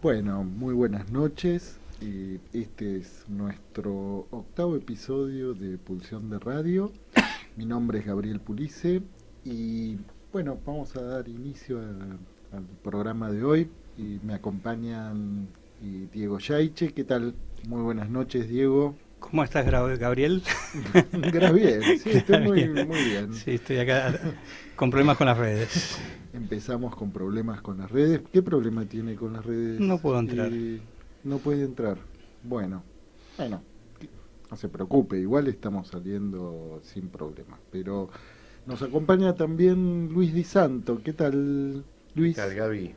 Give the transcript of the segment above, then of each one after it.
Bueno, muy buenas noches. Este es nuestro octavo episodio de Pulsión de Radio. Mi nombre es Gabriel Pulice y bueno, vamos a dar inicio al programa de hoy. Y me acompañan Diego Yaiche. ¿Qué tal? Muy buenas noches, Diego. ¿Cómo estás, Gabriel? Bien, sí, estoy muy bien. Sí, estoy acá con problemas con las redes. Empezamos con problemas con las redes. ¿Qué problema tiene con las redes? No puedo entrar. No puede entrar. Bueno, no se preocupe, igual estamos saliendo sin problemas. Pero nos acompaña también Luis Di Santo. ¿Qué tal, Luis? ¿Qué tal, Gaby?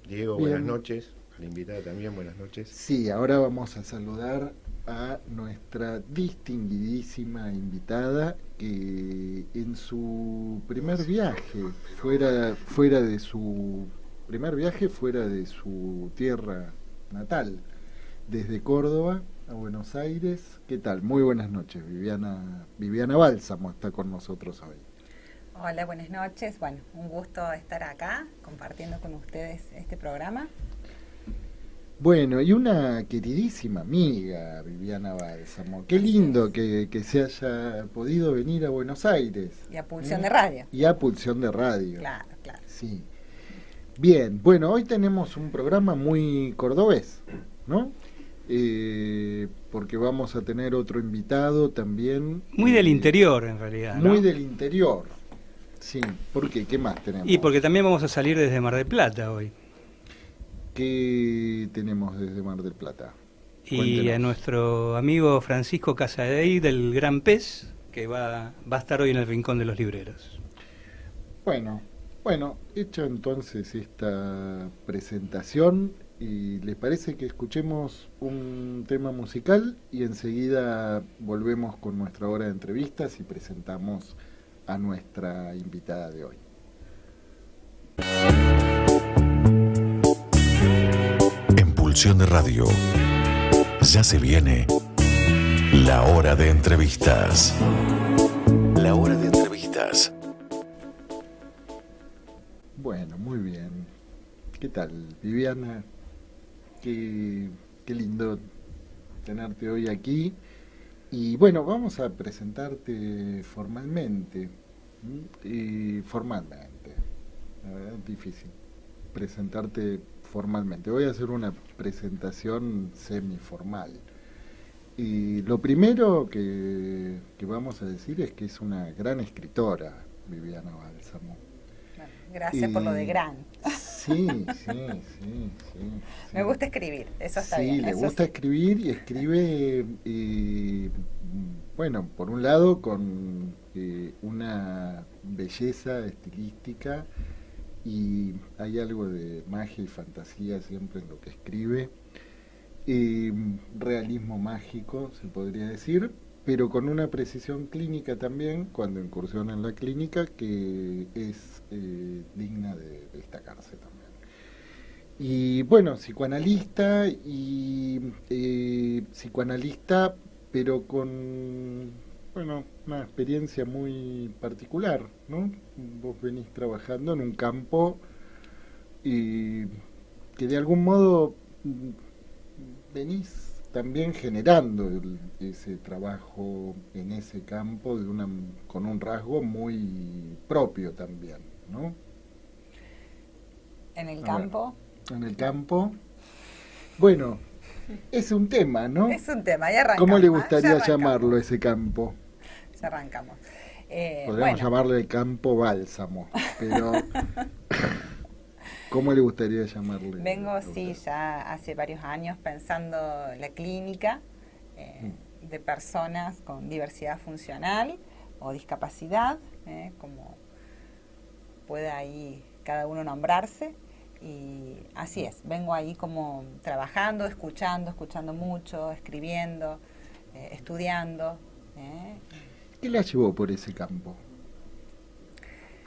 Diego, Bien. buenas noches. A la invitada también, buenas noches. Sí, ahora vamos a saludar a nuestra distinguidísima invitada que en su primer viaje fuera de su tierra natal, desde Córdoba a Buenos Aires. ¿Qué tal? Muy buenas noches. Viviana Bálsamo está con nosotros hoy. Hola, buenas noches. Bueno, un gusto estar acá compartiendo con ustedes este programa. Bueno, y una queridísima amiga, Viviana Bálsamo. Qué lindo que se haya podido venir a Buenos Aires. Y a Pulsión de Radio. Y a Pulsión de Radio. Claro. Sí. Bien, bueno, hoy tenemos un programa muy cordobés, ¿no? Porque vamos a tener otro invitado también. Muy del interior, en realidad, ¿no? Muy del interior. Sí, ¿por qué? ¿Qué más tenemos? Y porque también vamos a salir desde Mar del Plata hoy. ¿Qué tenemos desde Mar del Plata? Y Cuéntenos. a nuestro amigo Francisco Casadei del Gran Pez, que va a estar hoy en el Rincón de los Libreros. Bueno, hecha entonces esta presentación, y ¿les parece que escuchemos un tema musical y enseguida volvemos con nuestra hora de entrevistas y presentamos a nuestra invitada de hoy? En Pulsión de Radio ya se viene la hora de entrevistas. La hora de entrevistas. Bueno, muy bien. ¿Qué tal, Viviana? Qué lindo tenerte hoy aquí. Y bueno, vamos a presentarte formalmente. Formalmente. La verdad es difícil presentarte formalmente. Voy a hacer una presentación semiformal. Y lo primero que vamos a decir es que es una gran escritora, Viviana Bálsamo. Gracias por lo de gran. Sí. Me gusta escribir, eso está bien. Sí, le gusta escribir y escribe, bueno, por un lado con una belleza estilística, y hay algo de magia y fantasía siempre en lo que escribe. Realismo mágico, se podría decir, pero con una precisión clínica también, cuando incursiona en la clínica, que es digna de destacarse también. Y bueno, psicoanalista, pero con una experiencia muy particular, ¿no? Vos venís trabajando en un campo que de algún modo venís también generando ese trabajo en ese campo con un rasgo muy propio también, ¿no? En el campo. En el campo. Bueno, es un tema, ¿no? Es un tema, ya arrancamos. ¿Cómo le gustaría llamarlo ese campo? Ya arrancamos. Podríamos llamarle el campo Bálsamo, pero ¿cómo le gustaría llamarle? Vengo, sí, ya hace varios años pensando en la clínica de personas con diversidad funcional o discapacidad, como pueda ahí cada uno nombrarse. Y así es, vengo ahí como trabajando, escuchando mucho, escribiendo, estudiando. ¿Qué la llevó por ese campo?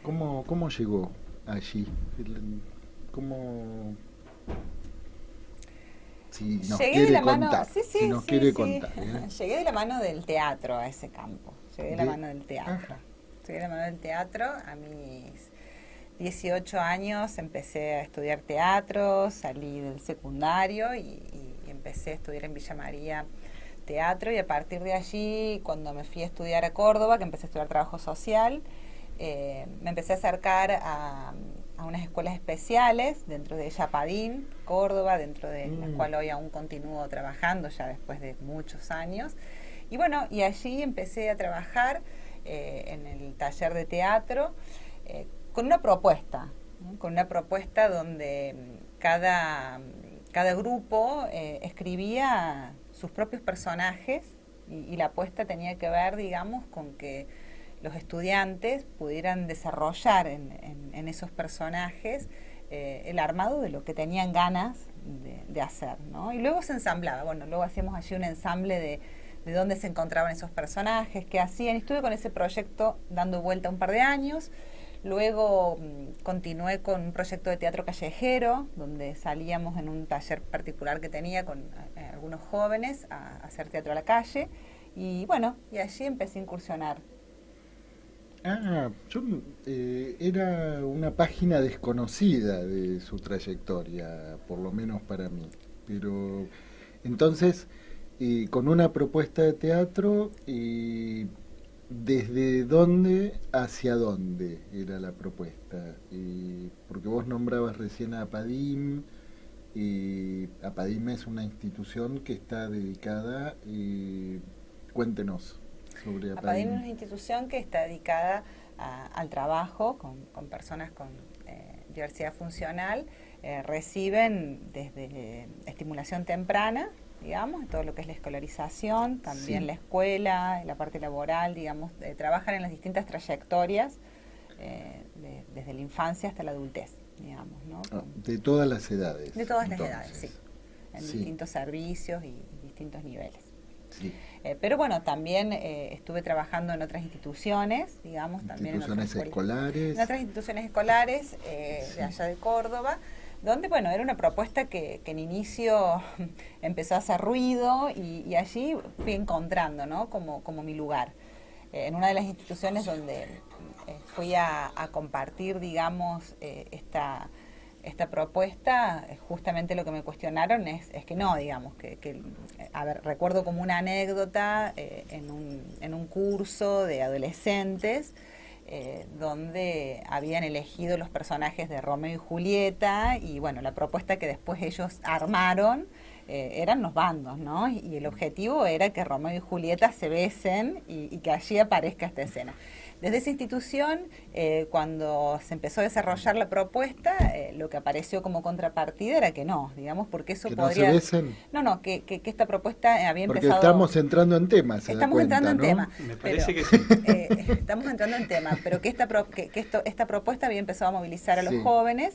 ¿Cómo llegó allí? ¿Cómo? Si nos Llegué de la mano, contar, si nos quiere contar. Llegué de la mano del teatro a ese campo. Llegué de la mano del teatro. Ajá. Llegué de la mano del teatro a mis 18 años empecé a estudiar teatro, salí del secundario y empecé a estudiar en Villa María teatro, y a partir de allí, cuando me fui a estudiar a Córdoba, que empecé a estudiar trabajo social, me empecé a acercar a unas escuelas especiales dentro de Chapadín, Córdoba, dentro de la cual hoy aún continúo trabajando ya después de muchos años. Y bueno, y allí empecé a trabajar en el taller de teatro con una propuesta, ¿no? Con una propuesta donde cada grupo escribía sus propios personajes y la apuesta tenía que ver, digamos, con que los estudiantes pudieran desarrollar en esos personajes el armado de lo que tenían ganas de hacer, ¿no? Y luego se ensamblaba, bueno, luego hacíamos allí un ensamble de dónde se encontraban esos personajes, qué hacían. Estuve con ese proyecto dando vuelta un par de años. Luego continué con un proyecto de teatro callejero, donde salíamos en un taller particular que tenía con algunos jóvenes a hacer teatro a la calle. Y bueno, y allí empecé a incursionar. Era una página desconocida de su trayectoria, por lo menos para mí. Pero entonces, con una propuesta de teatro, ¿desde dónde hacia dónde era la propuesta? Porque vos nombrabas recién a APADIM. APADIM es una institución que está dedicada, cuéntenos sobre APADIM. APADIM es una institución que está dedicada al trabajo con personas con diversidad funcional. Reciben desde estimulación temprana, digamos, todo lo que es la escolarización, también sí, la escuela, la parte laboral, digamos, trabajan en las distintas trayectorias, desde la infancia hasta la adultez, digamos, ¿no? De todas las edades. De todas las edades, sí, en distintos servicios y distintos niveles. Sí. Pero bueno, también estuve trabajando en otras instituciones, digamos, también instituciones escolares. En otras instituciones escolares de allá de Córdoba, donde, bueno, era una propuesta que en inicio empezó a hacer ruido y allí fui encontrando, ¿no? como mi lugar. En una de las instituciones donde fui a compartir, digamos, esta propuesta, justamente lo que me cuestionaron es que no, digamos, a ver, recuerdo como una anécdota en un curso de adolescentes, donde habían elegido los personajes de Romeo y Julieta, y bueno, la propuesta que después ellos armaron eran los bandos, ¿no? Y el objetivo era que Romeo y Julieta se besen y que allí aparezca esta escena. Desde esa institución, cuando se empezó a desarrollar la propuesta, lo que apareció como contrapartida era que no, digamos, porque eso que podría... no se besen. No, que esta propuesta había porque empezado... Porque estamos entrando en temas, estamos entrando en tema. Me parece que sí. Estamos entrando en tema, pero que esta propuesta había empezado a movilizar a los jóvenes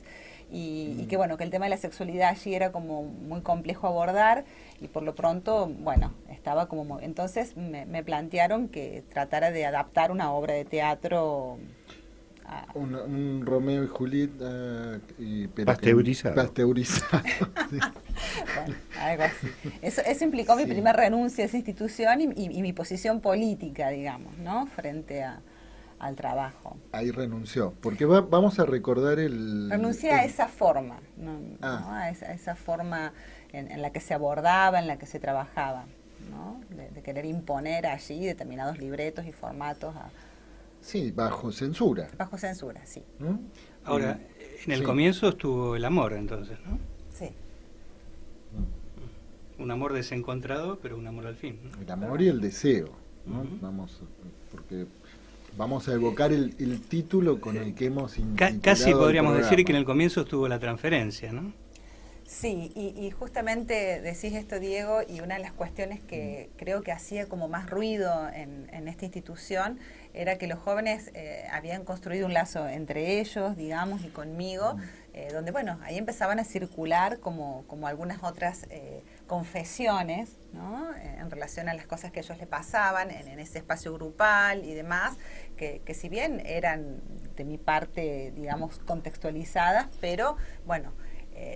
y que bueno, que el tema de la sexualidad allí era como muy complejo abordar, y por lo pronto, bueno, estaba como... Entonces me plantearon que tratara de adaptar una obra de teatro... Un Romeo y Julieta pasteurizado. Pasteurizado. Sí. Bueno, algo así. Eso implicó mi primera renuncia a esa institución y mi posición política, digamos, ¿no? Frente al trabajo. Ahí renunció, porque vamos a recordar Renuncié a esa forma, ¿no? A esa forma en la que se abordaba, en la que se trabajaba, ¿no? De querer imponer allí determinados libretos y formatos Sí, bajo censura. Bajo censura, sí. ¿No? Ahora, en el comienzo estuvo el amor, entonces, ¿no? Sí. Un amor desencontrado, pero un amor al fin, ¿no? El amor y el deseo, ¿no? Porque vamos a evocar el título con el que hemos intitulado Casi podríamos el decir que en el comienzo estuvo la transferencia, ¿no? Sí, y justamente decís esto, Diego, y una de las cuestiones que creo que hacía como más ruido en esta institución era que los jóvenes habían construido un lazo entre ellos, digamos, y conmigo, donde, bueno, ahí empezaban a circular como algunas otras confesiones, ¿no? En relación a las cosas que a ellos les pasaban en ese espacio grupal y demás, que si bien eran de mi parte, digamos, contextualizadas, pero, bueno,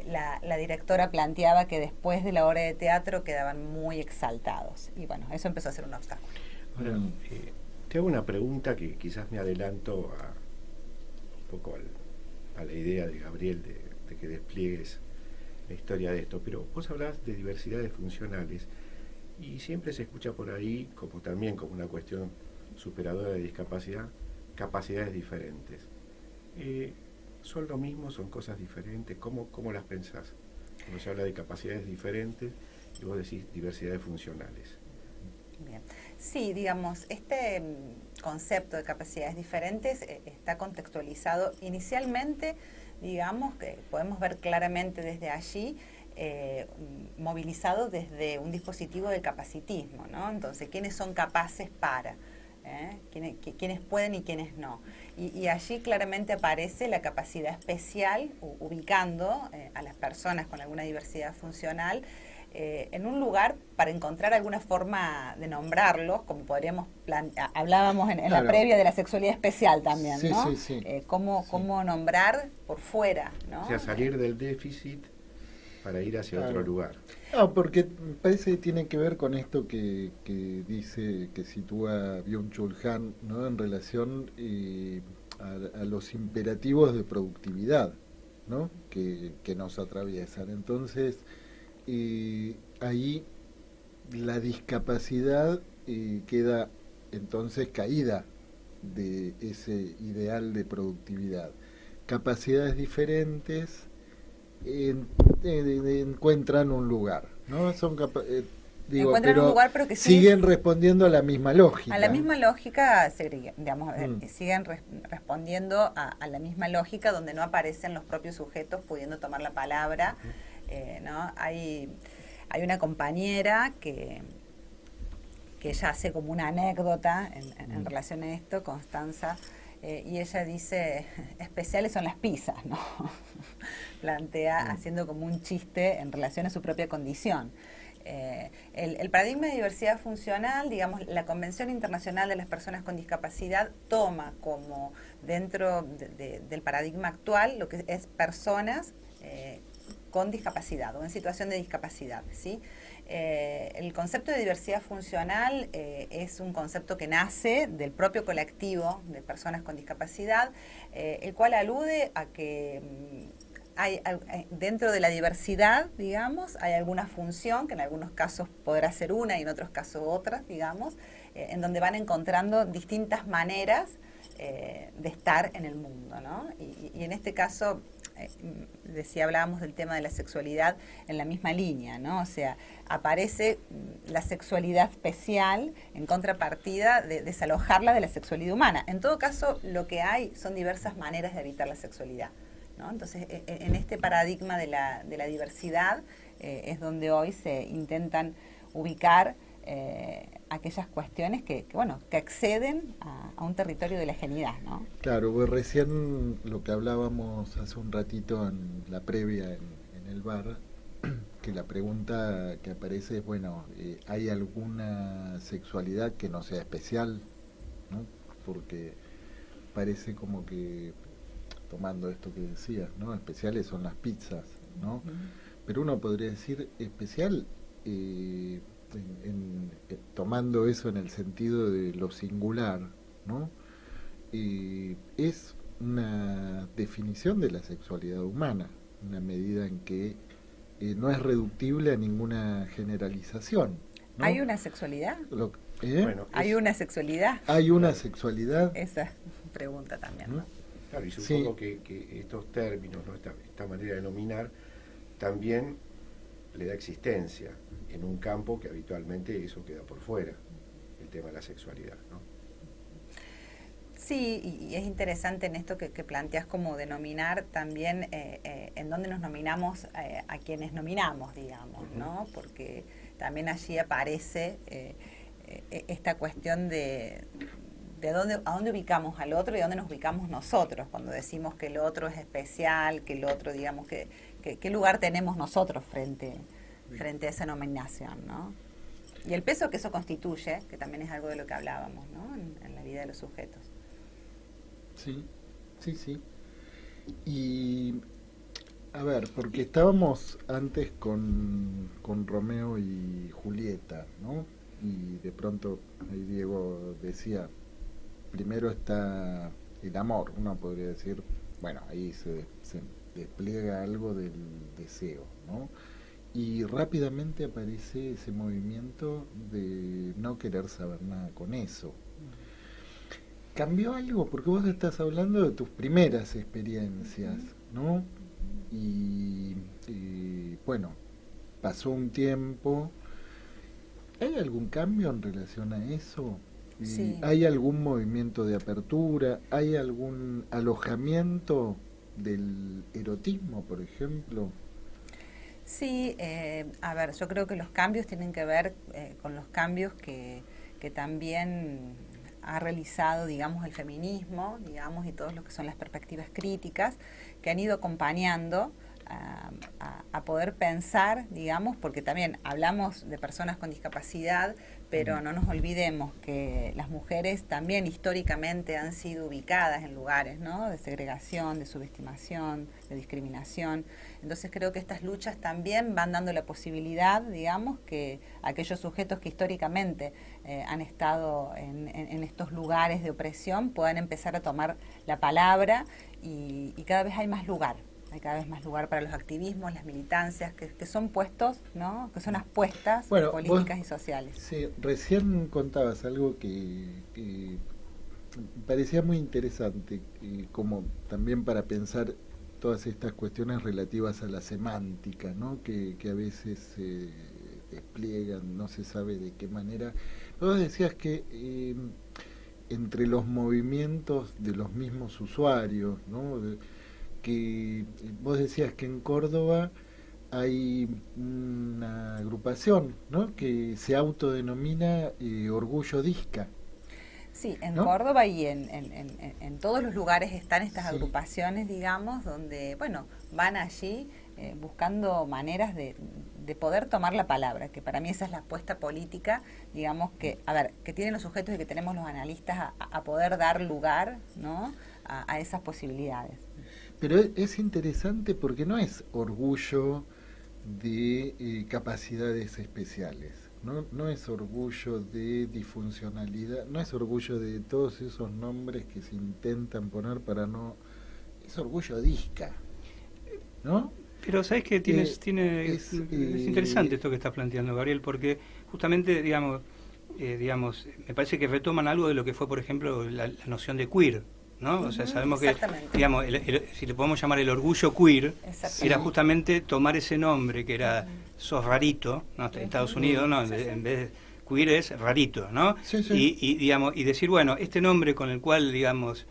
la directora planteaba que después de la obra de teatro quedaban muy exaltados. Y bueno, eso empezó a ser un obstáculo. Ahora, te hago una pregunta que quizás me adelanto un poco a la idea de Gabriel de que despliegues la historia de esto, pero vos hablás de diversidades funcionales y siempre se escucha por ahí, como también como una cuestión superadora de discapacidad, capacidades diferentes. ¿Son lo mismo? ¿Son cosas diferentes? ¿Cómo las pensás? Cuando se habla de capacidades diferentes y vos decís diversidades funcionales. Bien. Sí, digamos, este concepto de capacidades diferentes está contextualizado inicialmente, digamos, que podemos ver claramente desde allí, movilizado desde un dispositivo del capacitismo, ¿no? Entonces, ¿quiénes son capaces para? ¿Quiénes pueden y quiénes no? Y allí claramente aparece la capacidad especial, ubicando a las personas con alguna diversidad funcional en un lugar para encontrar alguna forma de nombrarlos, como podríamos hablábamos en Claro. la previa de la sexualidad especial también, Sí, ¿no? sí, sí. Cómo nombrar por fuera, ¿no? O sea, salir del déficit para ir hacia Claro. otro lugar. No, porque parece que tiene que ver con esto que dice, que sitúa Byung-Chul Han, ¿no? En relación a los imperativos de productividad, ¿no? Que nos atraviesan. Entonces, ahí la discapacidad queda entonces caída de ese ideal de productividad. Capacidades diferentes encuentran un lugar, ¿no? Son Encuentran un lugar, pero que siguen respondiendo a la misma lógica. A la misma lógica, digamos, siguen respondiendo a la misma lógica donde no aparecen los propios sujetos pudiendo tomar la palabra, ¿no? Hay una compañera que ella hace como una anécdota en relación a esto, Constanza, y ella dice, especiales son las pizzas, ¿no? Plantea haciendo como un chiste en relación a su propia condición. El paradigma de diversidad funcional, digamos, la Convención Internacional de las Personas con Discapacidad toma como dentro del paradigma actual lo que es personas con discapacidad o en situación de discapacidad, ¿sí? El concepto de diversidad funcional es un concepto que nace del propio colectivo de personas con discapacidad, el cual alude a que hay dentro de la diversidad, digamos, hay alguna función que en algunos casos podrá ser una y en otros casos otra, digamos, en donde van encontrando distintas maneras de estar en el mundo, ¿no? Y en este caso, hablábamos del tema de la sexualidad en la misma línea, ¿no? O sea, aparece la sexualidad especial en contrapartida de desalojarla de la sexualidad humana. En todo caso, lo que hay son diversas maneras de habitar la sexualidad, ¿no? Entonces, en este paradigma de la diversidad es donde hoy se intentan ubicar aquellas cuestiones que acceden a un territorio de la genuidad, ¿no? Claro, pues recién lo que hablábamos hace un ratito en la previa en el bar, que la pregunta que aparece es, bueno, ¿hay alguna sexualidad que no sea especial? ¿No? Porque parece como que, tomando esto que decías, ¿no? Especiales son las pizzas, ¿no? Uh-huh. Pero uno podría decir especial, tomando eso en el sentido de lo singular, ¿no? Es una definición de la sexualidad humana, una medida en que no es reductible a ninguna generalización, ¿no? ¿Hay una sexualidad? Bueno, ¿Hay una sexualidad? ¿Hay una sexualidad? Esa pregunta también, ¿no? Claro, y supongo que estos términos, ¿no? esta manera de nominar, también le da existencia en un campo que habitualmente eso queda por fuera, el tema de la sexualidad, ¿no? Sí, y es interesante en esto que planteas como denominar también en dónde nos nominamos a quienes nominamos, digamos, ¿no? Porque también allí aparece esta cuestión de a dónde ubicamos al otro y a dónde nos ubicamos nosotros cuando decimos que el otro es especial, que el otro, digamos, qué lugar tenemos nosotros frente a esa nominación, ¿no? Y el peso que eso constituye, que también es algo de lo que hablábamos, ¿no? En la vida de los sujetos. Sí, sí, sí. Y, a ver, porque estábamos antes con Romeo y Julieta, ¿no? Y de pronto ahí Diego decía, primero está el amor, uno podría decir, bueno, ahí se despliega algo del deseo, ¿no? Y rápidamente aparece ese movimiento de no querer saber nada con eso. ¿Cambió algo? Porque vos estás hablando de tus primeras experiencias, ¿no? Y bueno, pasó un tiempo. ¿Hay algún cambio en relación a eso? Sí. ¿Hay algún movimiento de apertura? ¿Hay algún alojamiento del erotismo, por ejemplo? Sí, a ver, yo creo que los cambios tienen que ver con los cambios que también ha realizado, digamos, el feminismo, digamos, y todos lo que son las perspectivas críticas, que han ido acompañando a poder pensar, digamos, porque también hablamos de personas con discapacidad, pero no nos olvidemos que las mujeres también históricamente han sido ubicadas en lugares, ¿no?, de segregación, de subestimación, de discriminación. Entonces creo que estas luchas también van dando la posibilidad, digamos, que aquellos sujetos que históricamente han estado en estos lugares de opresión puedan empezar a tomar la palabra y cada vez hay más lugar. Hay cada vez más lugar para los activismos, las militancias, que son puestos, ¿no?, que son apuestas políticas y sociales. Sí, recién contabas algo que parecía muy interesante, como también para pensar todas estas cuestiones relativas a la semántica, ¿no?, que a veces se despliegan, no se sabe de qué manera. Vos decías que entre los movimientos de los mismos usuarios, ¿no?, que vos decías que en Córdoba hay una agrupación, ¿no?, que se autodenomina Orgullo Disca. Sí, en ¿no? Córdoba y en todos los lugares están estas agrupaciones, digamos, donde, bueno, van allí buscando maneras de poder tomar la palabra, que para mí esa es la apuesta política, digamos, que, a ver, que tienen los sujetos y que tenemos los analistas a poder dar lugar, ¿no?, a esas posibilidades. Pero es interesante porque no es orgullo de capacidades especiales, no es orgullo de disfuncionalidad, no es orgullo de todos esos nombres que se intentan poner para no... Es orgullo disca, ¿no? Pero sabes que es interesante esto que estás planteando, Gabriel, porque justamente, digamos, me parece que retoman algo de lo que fue, por ejemplo, la noción de queer, ¿no? O sea, sabemos que, digamos, si le podemos llamar el orgullo queer, era justamente tomar ese nombre que era sos rarito, ¿no? Estados Unidos, ¿no? En vez de queer es rarito, ¿no? Y digamos, y decir, bueno, este nombre con el cual, digamos,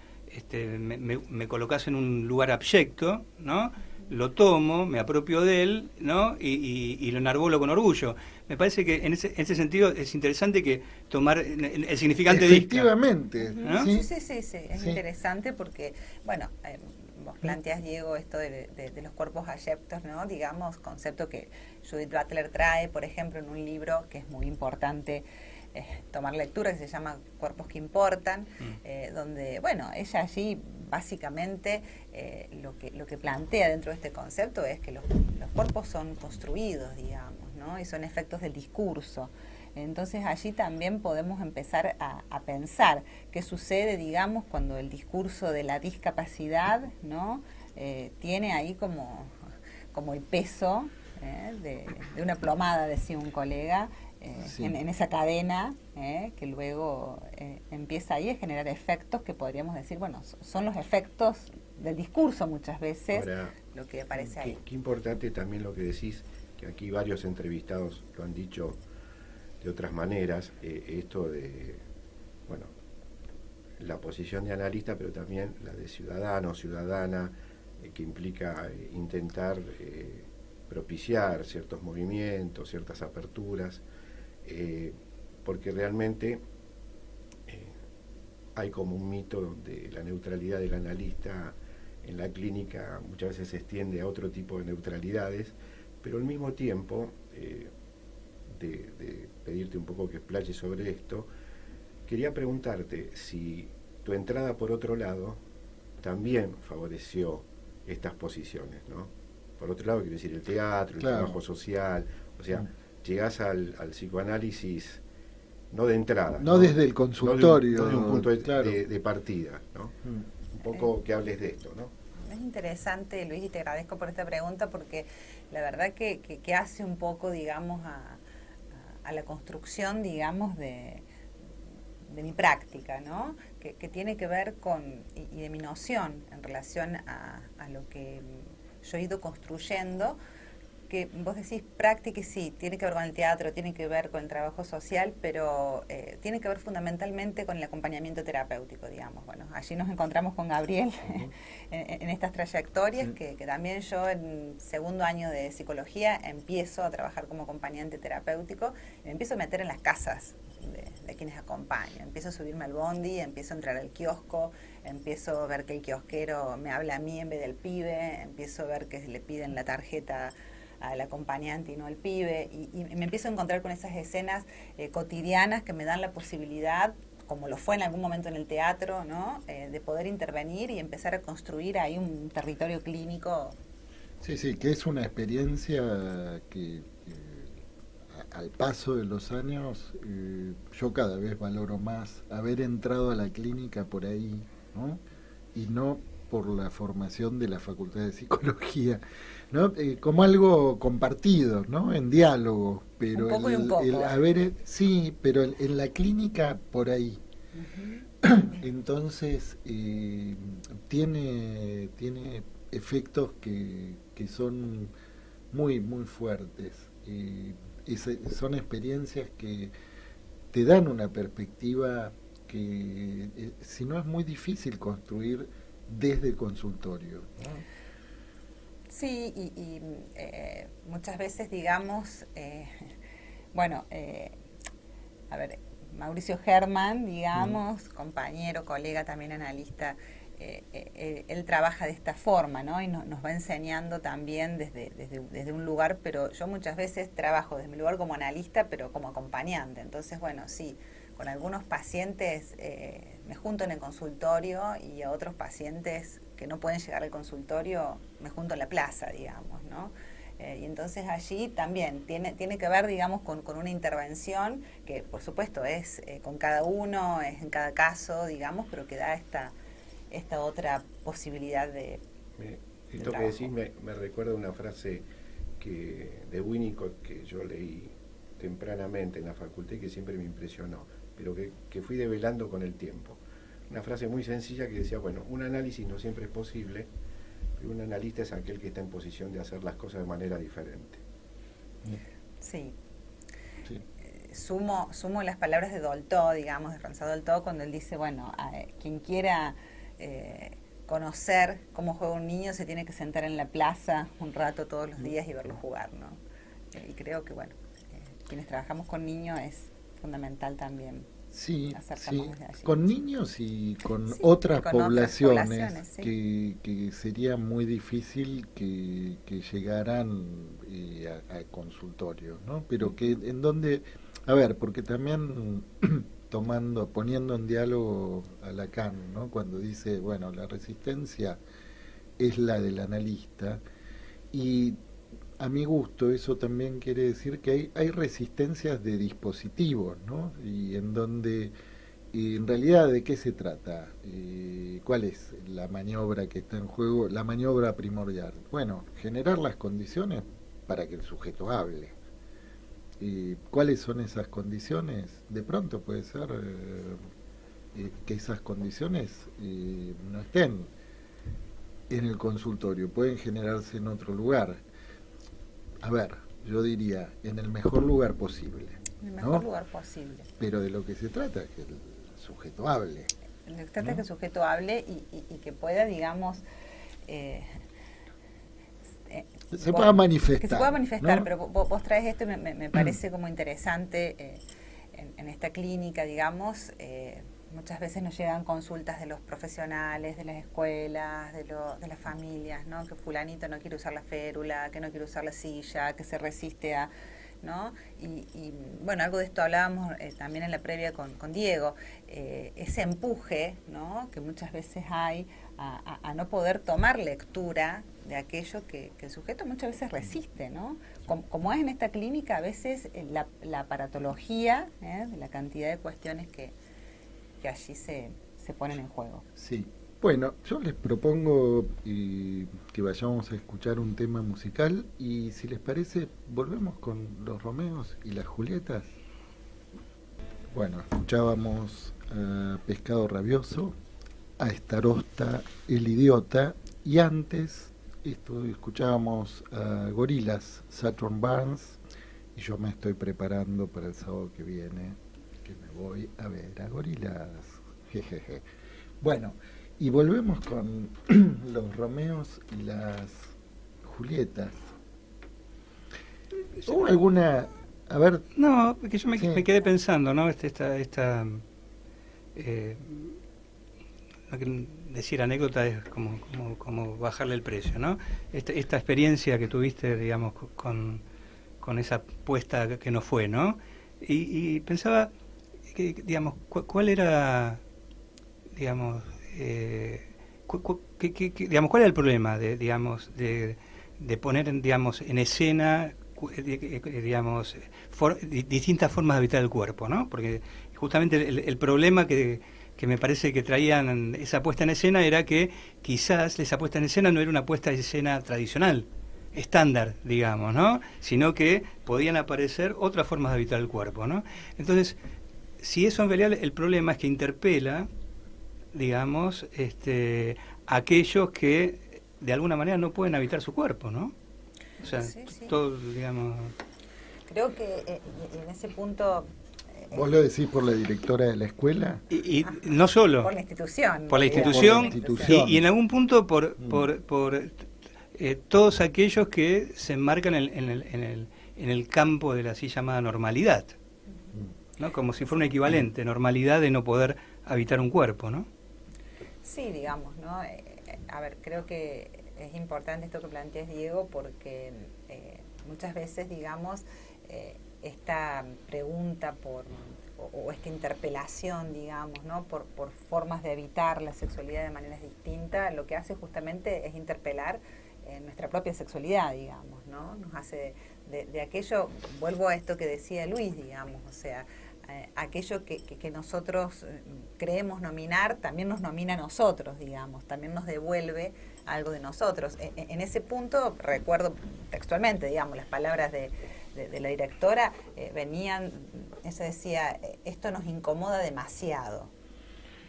me colocas en un lugar abyecto, ¿no?, lo tomo, me apropio de él, ¿no?, y lo enarbolo con orgullo. Me parece que en ese sentido es interesante que tomar el significante de efectivamente, ¿no? Sí, es interesante porque, bueno, vos planteas, Diego, esto de los cuerpos abyectos, ¿no?, digamos, concepto que Judith Butler trae, por ejemplo, en un libro que es muy importante tomar lectura, que se llama Cuerpos que Importan, donde, bueno, ella allí básicamente lo que plantea dentro de este concepto es que los cuerpos son construidos, digamos, ¿no?, y son efectos del discurso. Entonces allí también podemos empezar a pensar qué sucede, digamos, cuando el discurso de la discapacidad, ¿no?, tiene ahí como el peso de una plomada, decía un colega, en esa cadena que luego empieza ahí a generar efectos que podríamos decir, bueno, son los efectos del discurso muchas veces. Ahora, lo que aparece ahí. Qué importante también lo que decís, que aquí varios entrevistados lo han dicho de otras maneras, esto de, bueno, la posición de analista, pero también la de ciudadano, ciudadana, que implica intentar propiciar ciertos movimientos, ciertas aperturas, porque realmente hay como un mito de la neutralidad del analista en la clínica, muchas veces se extiende a otro tipo de neutralidades, pero al mismo tiempo, de pedirte un poco que explayes sobre esto, quería preguntarte si tu entrada por otro lado también favoreció estas posiciones, ¿no? Por otro lado, quiero decir, el teatro, el trabajo social, o sea, llegás al psicoanálisis no de entrada, no desde el consultorio, no de un punto de partida, ¿no? Un poco que hables de esto, ¿no? Es interesante, Luis, y te agradezco por esta pregunta porque la verdad que hace un poco, digamos, a la construcción, digamos, de mi práctica, ¿no? Que tiene que ver con, y de mi noción en relación a lo que yo he ido construyendo, que vos decís práctica y sí, tiene que ver con el teatro, tiene que ver con el trabajo social, pero tiene que ver fundamentalmente con el acompañamiento terapéutico, digamos. Bueno, allí nos encontramos con Gabriel en estas trayectorias, que también yo en segundo año de psicología empiezo a trabajar como acompañante terapéutico, y me empiezo a meter en las casas de quienes acompañan. Empiezo a subirme al bondi, empiezo a entrar al kiosco, empiezo a ver que el kiosquero me habla a mí en vez del pibe, empiezo a ver que le piden la tarjeta al acompañante y no al pibe, y me empiezo a encontrar con esas escenas cotidianas que me dan la posibilidad, como lo fue en algún momento en el teatro, ¿no? De poder intervenir y empezar a construir ahí un territorio clínico. Sí, que es una experiencia que al paso de los años yo cada vez valoro más haber entrado a la clínica por ahí, ¿no? Y no por la formación de la Facultad de Psicología, ¿no? Como algo compartido, ¿no? En diálogo, pero un poco y un poco. Sí, pero en la clínica por ahí. Uh-huh. Entonces tiene efectos que son muy fuertes. Son experiencias que te dan una perspectiva que si no es muy difícil construir desde el consultorio, ¿no? Sí, y muchas veces, digamos, a ver, Mauricio Herman, digamos, compañero, colega, también analista, él trabaja de esta forma, ¿no? Y nos va enseñando también desde un lugar, pero yo muchas veces trabajo desde mi lugar como analista, pero como acompañante. Entonces, bueno, sí, con algunos pacientes me junto en el consultorio, y a otros pacientes que no pueden llegar al consultorio me junto en la plaza, digamos, ¿no? Y entonces allí también tiene que ver, digamos, con una intervención que, por supuesto, es con cada uno, es en cada caso, digamos, pero que da esta otra posibilidad de esto que decís me recuerda una frase de Winnicott que yo leí tempranamente en la facultad y que siempre me impresionó, pero que fui develando con el tiempo. Una frase muy sencilla que decía, bueno, un análisis no siempre es posible, pero un analista es aquel que está en posición de hacer las cosas de manera diferente. Sí. Sumo las palabras de Dolto, digamos, de François Dolto, cuando él dice, bueno, quien quiera conocer cómo juega un niño se tiene que sentar en la plaza un rato todos los días y verlo jugar, ¿no? Y creo que, bueno, quienes trabajamos con niños es fundamental también. Sí, con niños y con otras poblaciones, sí. que sería muy difícil que llegaran al consultorio, ¿no? Pero que en donde, a ver, porque también poniendo en diálogo a Lacan, ¿no? Cuando dice, bueno, la resistencia es la del analista, y a mi gusto eso también quiere decir que hay resistencias de dispositivos, ¿no? Y en donde, en realidad, ¿de qué se trata? ¿Cuál es la maniobra que está en juego? La maniobra primordial. Bueno, generar las condiciones para que el sujeto hable. ¿Cuáles son esas condiciones? De pronto puede ser que esas condiciones no estén en el consultorio, pueden generarse en otro lugar. A ver, yo diría, en el mejor lugar posible. En el mejor lugar posible. Pero de lo que se trata es que el sujeto hable. Lo que se trata es que el sujeto hable y que pueda, digamos... se pueda manifestar. Que se pueda manifestar, ¿no? pero vos traes esto y me parece como interesante en esta clínica, digamos... muchas veces nos llegan consultas de los profesionales, de las escuelas, de las familias, ¿no? Que fulanito no quiere usar la férula, que no quiere usar la silla, que se resiste a... ¿no? Y bueno, algo de esto hablábamos también en la previa con Diego, ese empuje, ¿no? Que muchas veces hay a no poder tomar lectura de aquello que el sujeto muchas veces resiste, ¿no? Como es en esta clínica, a veces la aparatología, de la cantidad de cuestiones que allí se ponen en juego. Sí, Bueno, yo les propongo que vayamos a escuchar un tema musical y si les parece, volvemos con los Romeos y las Julietas. Bueno, escuchábamos a Pescado Rabioso, a Starosta, El Idiota, y antes escuchábamos a Gorillaz, Saturn Barnes, y yo me estoy preparando para el sábado que viene, que me voy a ver a Gorillaz. Jejeje. Bueno, y volvemos con los Romeos y las Julietas. ¿Hubo alguna? A ver. No, porque yo me quedé pensando, ¿no? Decir anécdota es como bajarle el precio, ¿no? Esta experiencia que tuviste, digamos, con esa apuesta que no fue, ¿no? Y pensaba que, digamos, cuál era, digamos, digamos, ¿cuál era el problema de poner, digamos, en escena, digamos, distintas formas de habitar el cuerpo, ¿no? Porque justamente el problema que me parece que traían esa puesta en escena era que quizás esa puesta en escena no era una puesta en escena tradicional, estándar, digamos, ¿no? Sino que podían aparecer otras formas de habitar el cuerpo, ¿no? Entonces, si eso en realidad el problema es que interpela, digamos, aquellos que de alguna manera no pueden habitar su cuerpo, ¿no? O sea, sí. todo, digamos... Creo que en ese punto... ¿Vos lo decís por la directora de la escuela? Y no solo... Por la institución. Por la institución, y en algún punto por todos aquellos que se enmarcan en el campo de la así llamada normalidad, ¿no? Como si fuera un equivalente, normalidad de no poder habitar un cuerpo, ¿no? Sí, digamos, ¿no? A ver, creo que es importante esto que planteas, Diego, porque muchas veces, digamos, esta pregunta o esta interpelación, digamos, ¿no? por formas de evitar la sexualidad de maneras distintas, lo que hace justamente es interpelar nuestra propia sexualidad, digamos, ¿no? Nos hace de aquello, vuelvo a esto que decía Luis, digamos, o sea, aquello que nosotros creemos nominar, también nos nomina a nosotros, digamos, también nos devuelve algo de nosotros. En ese punto, recuerdo textualmente, digamos, las palabras de la directora venían, eso decía, esto nos incomoda demasiado,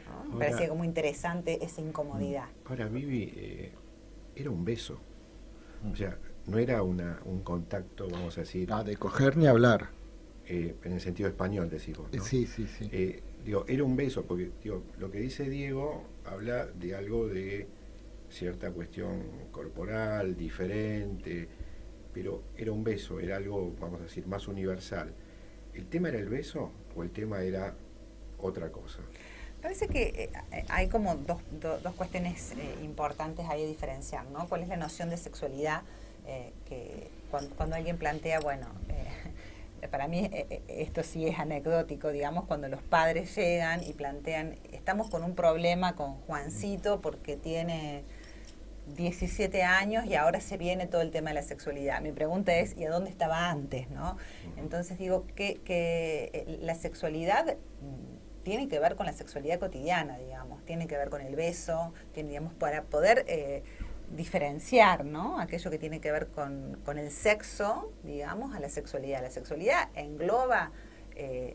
¿no? Me parecía como interesante esa incomodidad. Para Vivi era un beso, o sea, no era un contacto, vamos a decir... No, de coger ni hablar. En el sentido español, decimos, ¿no? Sí. Era un beso, porque lo que dice Diego habla de algo de cierta cuestión corporal, diferente, pero era un beso, era algo, vamos a decir, más universal. ¿El tema era el beso o el tema era otra cosa? Parece que hay como dos cuestiones importantes ahí a diferenciar, ¿no? ¿Cuál es la noción de sexualidad? Que cuando alguien plantea, bueno... para mí esto sí es anecdótico, digamos, cuando los padres llegan y plantean, estamos con un problema con Juancito porque tiene 17 años y ahora se viene todo el tema de la sexualidad. Mi pregunta es, ¿y a dónde estaba antes, no? Entonces digo que la sexualidad tiene que ver con la sexualidad cotidiana, digamos, tiene que ver con el beso, digamos, para poder... diferenciar, ¿no? Aquello que tiene que ver con el sexo, digamos, a la sexualidad. La sexualidad engloba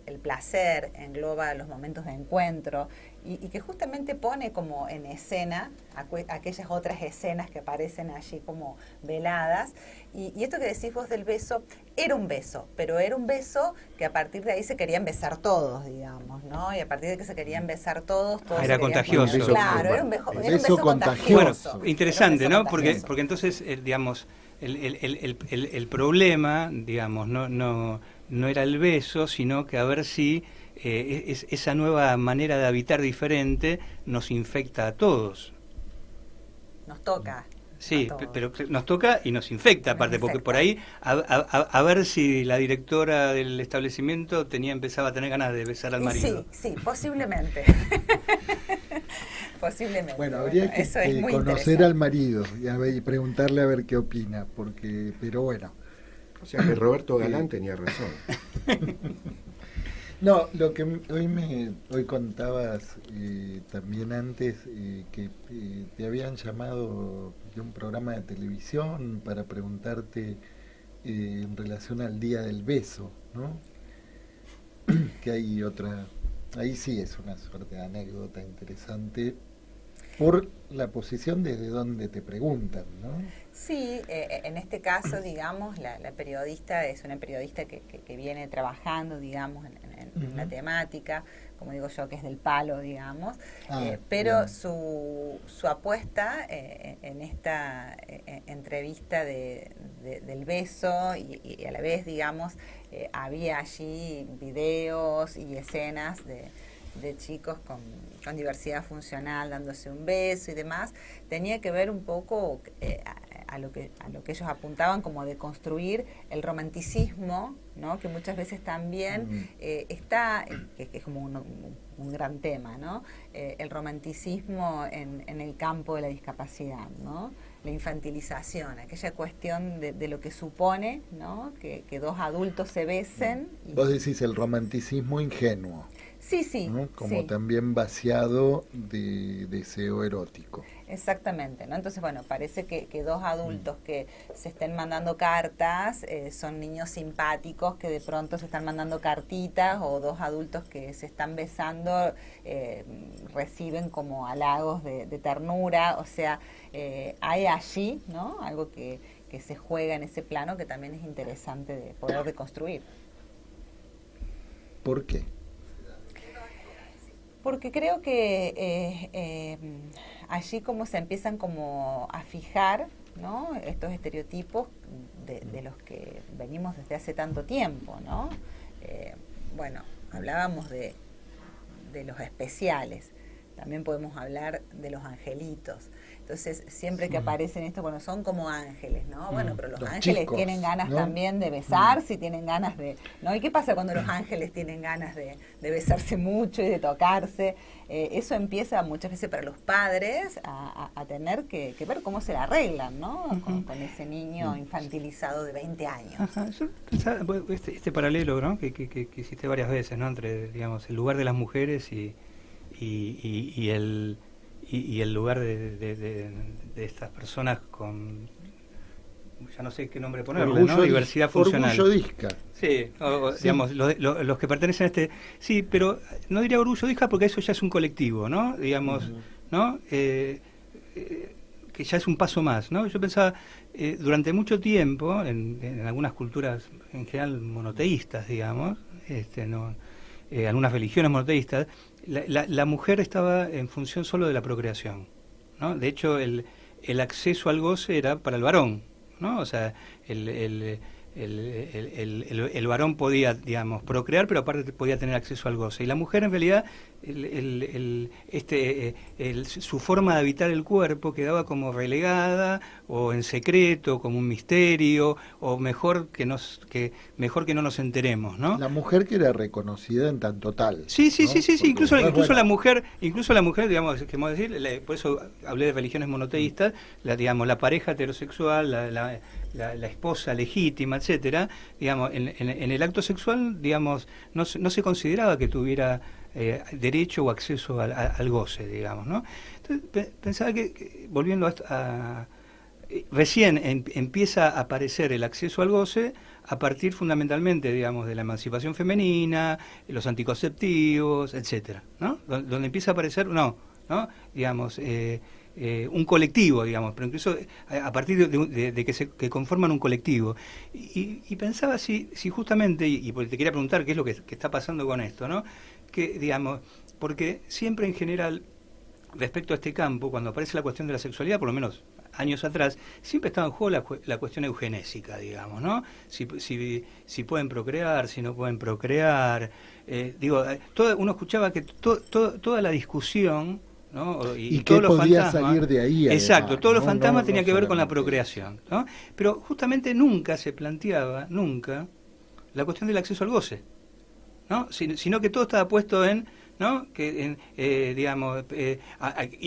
el placer, engloba los momentos de encuentro y que justamente pone como en escena aquellas otras escenas que aparecen allí como veladas. Y esto que decís vos del beso, era un beso, pero era un beso que a partir de ahí se querían besar todos, digamos, ¿no? Y a partir de que se querían besar todos era contagioso. Claro, era un beso contagioso. Bueno, interesante, ¿no? Porque entonces, digamos, el problema, digamos, no era el beso, sino que a ver si esa nueva manera de habitar diferente nos infecta a todos. Nos toca. Sí, pero nos toca y nos infecta aparte, porque por ahí a ver si la directora del establecimiento empezaba a tener ganas de besar al marido. Sí, posiblemente. Posiblemente. Bueno, habría que conocer al marido y preguntarle a ver qué opina, pero bueno. O sea que Roberto Galán tenía razón. No, lo que hoy contabas también antes, que te habían llamado de un programa de televisión para preguntarte en relación al Día del Beso, ¿no? Que ahí sí es una suerte de anécdota interesante por la posición desde donde te preguntan, ¿no? Sí, en este caso, digamos, la periodista es una periodista que viene trabajando, digamos, en la temática, como digo yo, que es del palo, digamos, pero su apuesta en esta entrevista del beso y a la vez, digamos, había allí videos y escenas de chicos con diversidad funcional dándose un beso y demás, tenía que ver un poco a lo que ellos apuntaban como de construir el romanticismo, ¿no? Que muchas veces también está, que es como un gran tema, ¿no? El romanticismo en el campo de la discapacidad, ¿no? La infantilización, aquella cuestión de lo que supone, ¿no? Que dos adultos se besen. Vos decís el romanticismo ingenuo. Sí, ¿no? Como sí. también vaciado de deseo erótico. Exactamente, ¿no? Entonces, bueno, parece que dos adultos que se estén mandando cartas son niños simpáticos que de pronto se están mandando cartitas, o dos adultos que se están besando reciben como halagos de ternura, o sea, hay allí, ¿no? Algo que se juega en ese plano que también es interesante de poder reconstruir. ¿Por qué? Porque creo que allí como se empiezan como a fijar, ¿no? Estos estereotipos de los que venimos desde hace tanto tiempo, ¿no? Bueno, hablábamos de los especiales, también podemos hablar de los angelitos. Entonces, siempre que aparecen estos, bueno, son como ángeles, ¿no? Bueno, pero los ángeles chicos, tienen ganas, ¿no? También de besarse y tienen ganas de, ¿no? ¿Y qué pasa cuando los ángeles tienen ganas de besarse mucho y de tocarse? Eso empieza muchas veces para los padres a tener que ver cómo se la arreglan, ¿no? Con ese niño infantilizado de 20 años. Ajá. Yo pensaba, este paralelo, ¿no? Que hiciste varias veces, ¿no? Entre, digamos, el lugar de las mujeres y el lugar de estas personas con, ya no sé qué nombre ponerle, ¿no? Diversidad funcional. Orgullo disca. Sí, sí. Digamos, los que pertenecen a este... Sí, pero no diría orgullo disca porque eso ya es un colectivo, ¿no? Digamos, ¿no? Que ya es un paso más, ¿no? Yo pensaba, durante mucho tiempo, en algunas culturas en general monoteístas, digamos, algunas religiones monoteístas, la mujer estaba en función solo de la procreación, ¿no? De hecho, el acceso al goce era para el varón, ¿no? O sea, el varón podía, digamos, procrear, pero aparte podía tener acceso al goce. Y la mujer, en realidad, su forma de habitar el cuerpo quedaba como relegada o en secreto, como un misterio, o mejor que no nos enteremos, ¿no? La mujer que era reconocida en tanto tal. Sí, ¿no? incluso la mujer, digamos, queremos decir, por eso hablé de religiones monoteístas, la pareja heterosexual, la esposa legítima, etcétera, digamos, en el acto sexual, digamos, no se consideraba que tuviera derecho o acceso al goce, digamos, ¿no? Entonces pensaba que volviendo recién empieza a aparecer el acceso al goce a partir fundamentalmente, digamos, de la emancipación femenina, los anticonceptivos, etcétera, ¿no? Donde empieza a aparecer, digamos, un colectivo, digamos, pero incluso a partir de que conforman un colectivo. Y pensaba si justamente, y porque te quería preguntar qué es lo que está pasando con esto, ¿no? Que, digamos, porque siempre en general, respecto a este campo, cuando aparece la cuestión de la sexualidad, por lo menos años atrás, siempre estaba en juego la cuestión eugenésica, digamos, ¿no? Si pueden procrear, si no pueden procrear. Uno escuchaba que toda la discusión, ¿no? Y todos los fantasmas salir de ahí. Exacto, además, todos los fantasmas tenían que ver con la procreación, ¿no? Pero justamente nunca se planteaba, la cuestión del acceso al goce, ¿no? Sino que todo estaba puesto en, ¿no? Y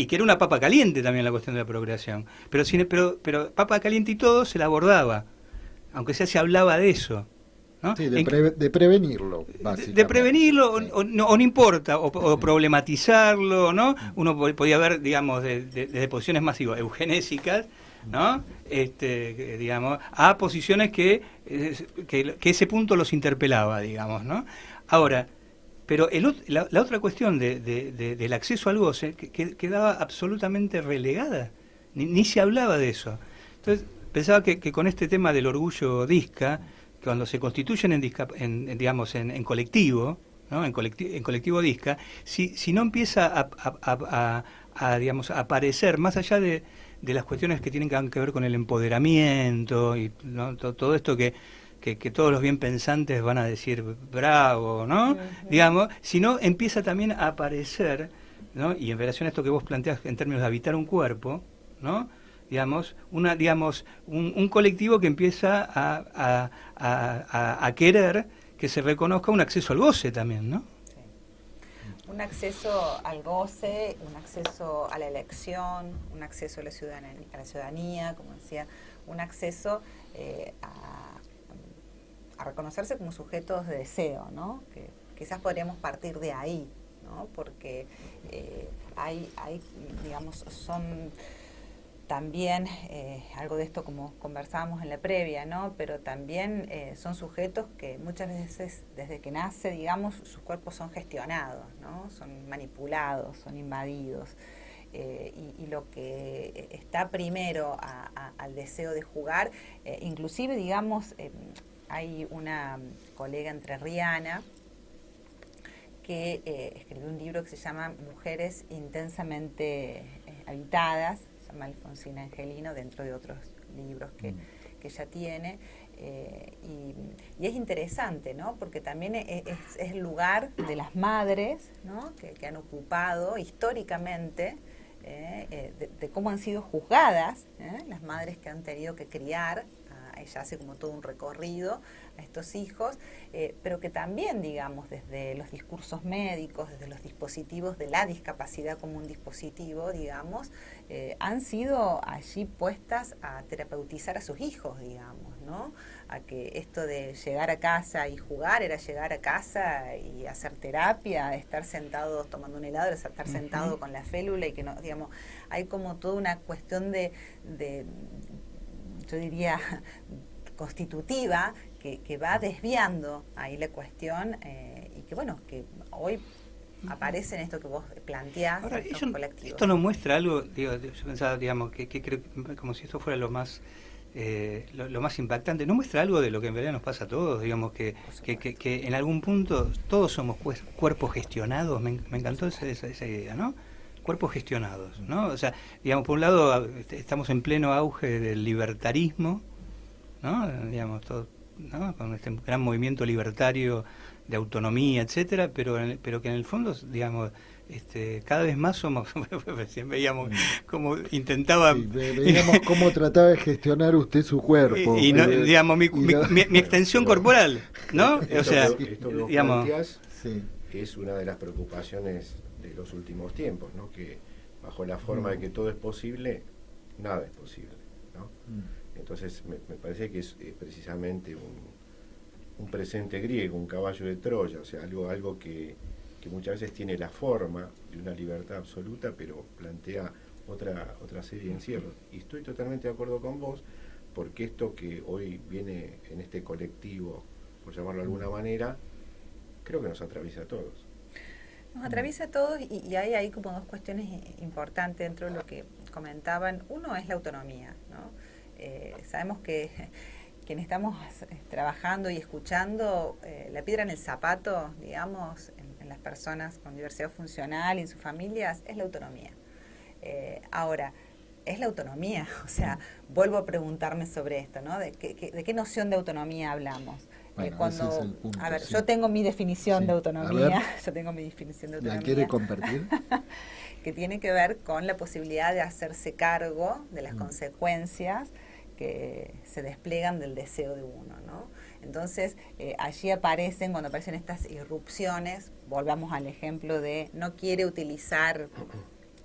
que era una papa caliente también la cuestión de la procreación. Pero papa caliente y todo se la abordaba, aunque sea se hablaba de eso, ¿no? Sí, de prevenirlo, básicamente. De prevenirlo, o no importa, o problematizarlo, ¿no? Uno podía ver, digamos, desde posiciones más eugenésicas, ¿no? Digamos, a posiciones que ese punto los interpelaba, digamos, ¿no? Ahora, pero la otra cuestión del acceso al goce quedaba absolutamente relegada, ni se hablaba de eso. Entonces, pensaba que con este tema del orgullo disca, cuando se constituyen en colectivo, ¿no? en colectivo disca, si no empieza a aparecer más allá de las cuestiones que tienen que ver con el empoderamiento y, ¿no? todo esto que todos los bien pensantes van a decir bravo, ¿no? Digamos, si no empieza también a aparecer, ¿no? Y en relación a esto que vos planteás en términos de habitar un cuerpo, ¿no? Digamos, un colectivo que empieza a querer que se reconozca un acceso al goce también, ¿no? Sí. Un acceso al goce, un acceso a la elección, un acceso a la ciudadanía, como decía, un acceso a reconocerse como sujetos de deseo, ¿no? Que quizás podríamos partir de ahí, ¿no? Porque hay digamos, son también, algo de esto como conversábamos en la previa, ¿no? Pero también son sujetos que muchas veces desde que nace, digamos, sus cuerpos son gestionados, ¿no? Son manipulados, son invadidos. Y lo que está primero al deseo de jugar, inclusive, digamos, hay una colega entrerriana que escribió un libro que se llama Mujeres intensamente habitadas, se llama Alfonsina Angelino, dentro de otros libros que ella tiene, y es interesante, ¿no? Porque también es el lugar de las madres, ¿no? que han ocupado históricamente, de cómo han sido juzgadas, las madres que han tenido que criar. Ella hace como todo un recorrido a estos hijos, pero que también, digamos, desde los discursos médicos, desde los dispositivos de la discapacidad como un dispositivo, digamos, han sido allí puestas a terapeutizar a sus hijos, digamos, ¿no? A que esto de llegar a casa y jugar era llegar a casa y hacer terapia, estar sentado tomando un helado, estar sentado con la félula, y que no, digamos, hay como toda una cuestión de yo diría, constitutiva, que va desviando ahí la cuestión, y que, bueno, que hoy aparece en esto que vos planteás. Ahora, esto nos muestra algo, digo, yo pensaba, digamos, que creo como si esto fuera lo más impactante. ¿No muestra algo de lo que en realidad nos pasa a todos? Digamos, que en algún punto todos somos cuerpos gestionados. Me encantó esa idea, ¿no? Cuerpos gestionados, ¿no? O sea, digamos, por un lado estamos en pleno auge del libertarismo, ¿no? Digamos, todo, ¿no? Con este gran movimiento libertario de autonomía, etcétera, pero que en el fondo, digamos, cada vez más somos, recién veíamos cómo intentaba... Sí, veíamos cómo trataba de gestionar usted su cuerpo. Y no, digamos, mi extensión corporal, ¿no? O sea, esto que vos digamos... planteás, sí, es una de las preocupaciones de los últimos tiempos, ¿no? Que bajo la forma de que todo es posible, nada es posible, ¿no? Entonces me parece que es precisamente un presente griego, un caballo de Troya, o sea, algo que muchas veces tiene la forma de una libertad absoluta, pero plantea otra serie de encierros. Y estoy totalmente de acuerdo con vos, porque esto que hoy viene en este colectivo, por llamarlo de alguna manera, creo que nos atraviesa a todos. Nos atraviesa a todos, y hay ahí como dos cuestiones importantes dentro de lo que comentaban. Uno es la autonomía, ¿no? Sabemos que quienes estamos trabajando y escuchando, la piedra en el zapato, digamos, en las personas con diversidad funcional y en sus familias, es la autonomía. Ahora, es la autonomía, o sea, vuelvo a preguntarme sobre esto, ¿no? ¿De qué noción de autonomía hablamos? Bueno, cuando, ese es el punto, a ver, sí. yo tengo mi definición Sí. de autonomía, yo tengo mi definición de autonomía. ¿La quiere compartir? Que tiene que ver con la posibilidad de hacerse cargo de las consecuencias que se despliegan del deseo de uno, ¿no? Entonces, allí cuando aparecen estas irrupciones, volvamos al ejemplo de no quiere utilizar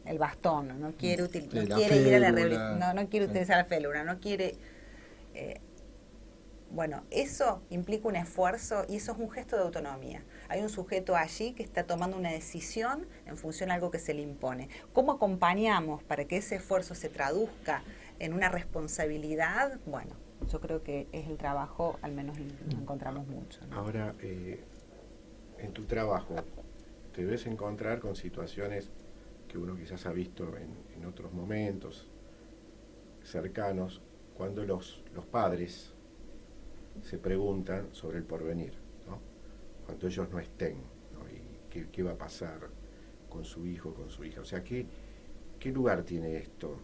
el bastón, no quiere ir a la rehabilitación, no quiere utilizar la félula, no quiere... Bueno, eso implica un esfuerzo y eso es un gesto de autonomía. Hay un sujeto allí que está tomando una decisión en función de algo que se le impone. ¿Cómo acompañamos para que ese esfuerzo se traduzca en una responsabilidad? Bueno, yo creo que es el trabajo, al menos nos encontramos mucho, ¿no? Ahora, en tu trabajo, te debes encontrar con situaciones que uno quizás ha visto en otros momentos cercanos, cuando los padres se preguntan sobre el porvenir, ¿no? Cuando ellos no estén, ¿no? Y qué va a pasar con su hijo, con su hija. O sea, ¿qué lugar tiene esto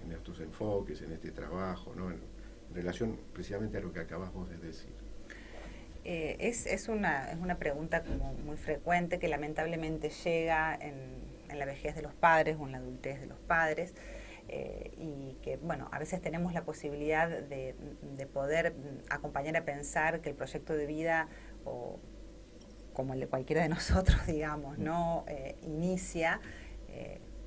en estos enfoques, en este trabajo, ¿no? En relación precisamente a lo que acabas vos de decir. Es una pregunta como muy frecuente que lamentablemente llega en la vejez de los padres o en la adultez de los padres. Y que, bueno, a veces tenemos la posibilidad de poder acompañar a pensar que el proyecto de vida, o como el de cualquiera de nosotros, digamos, no inicia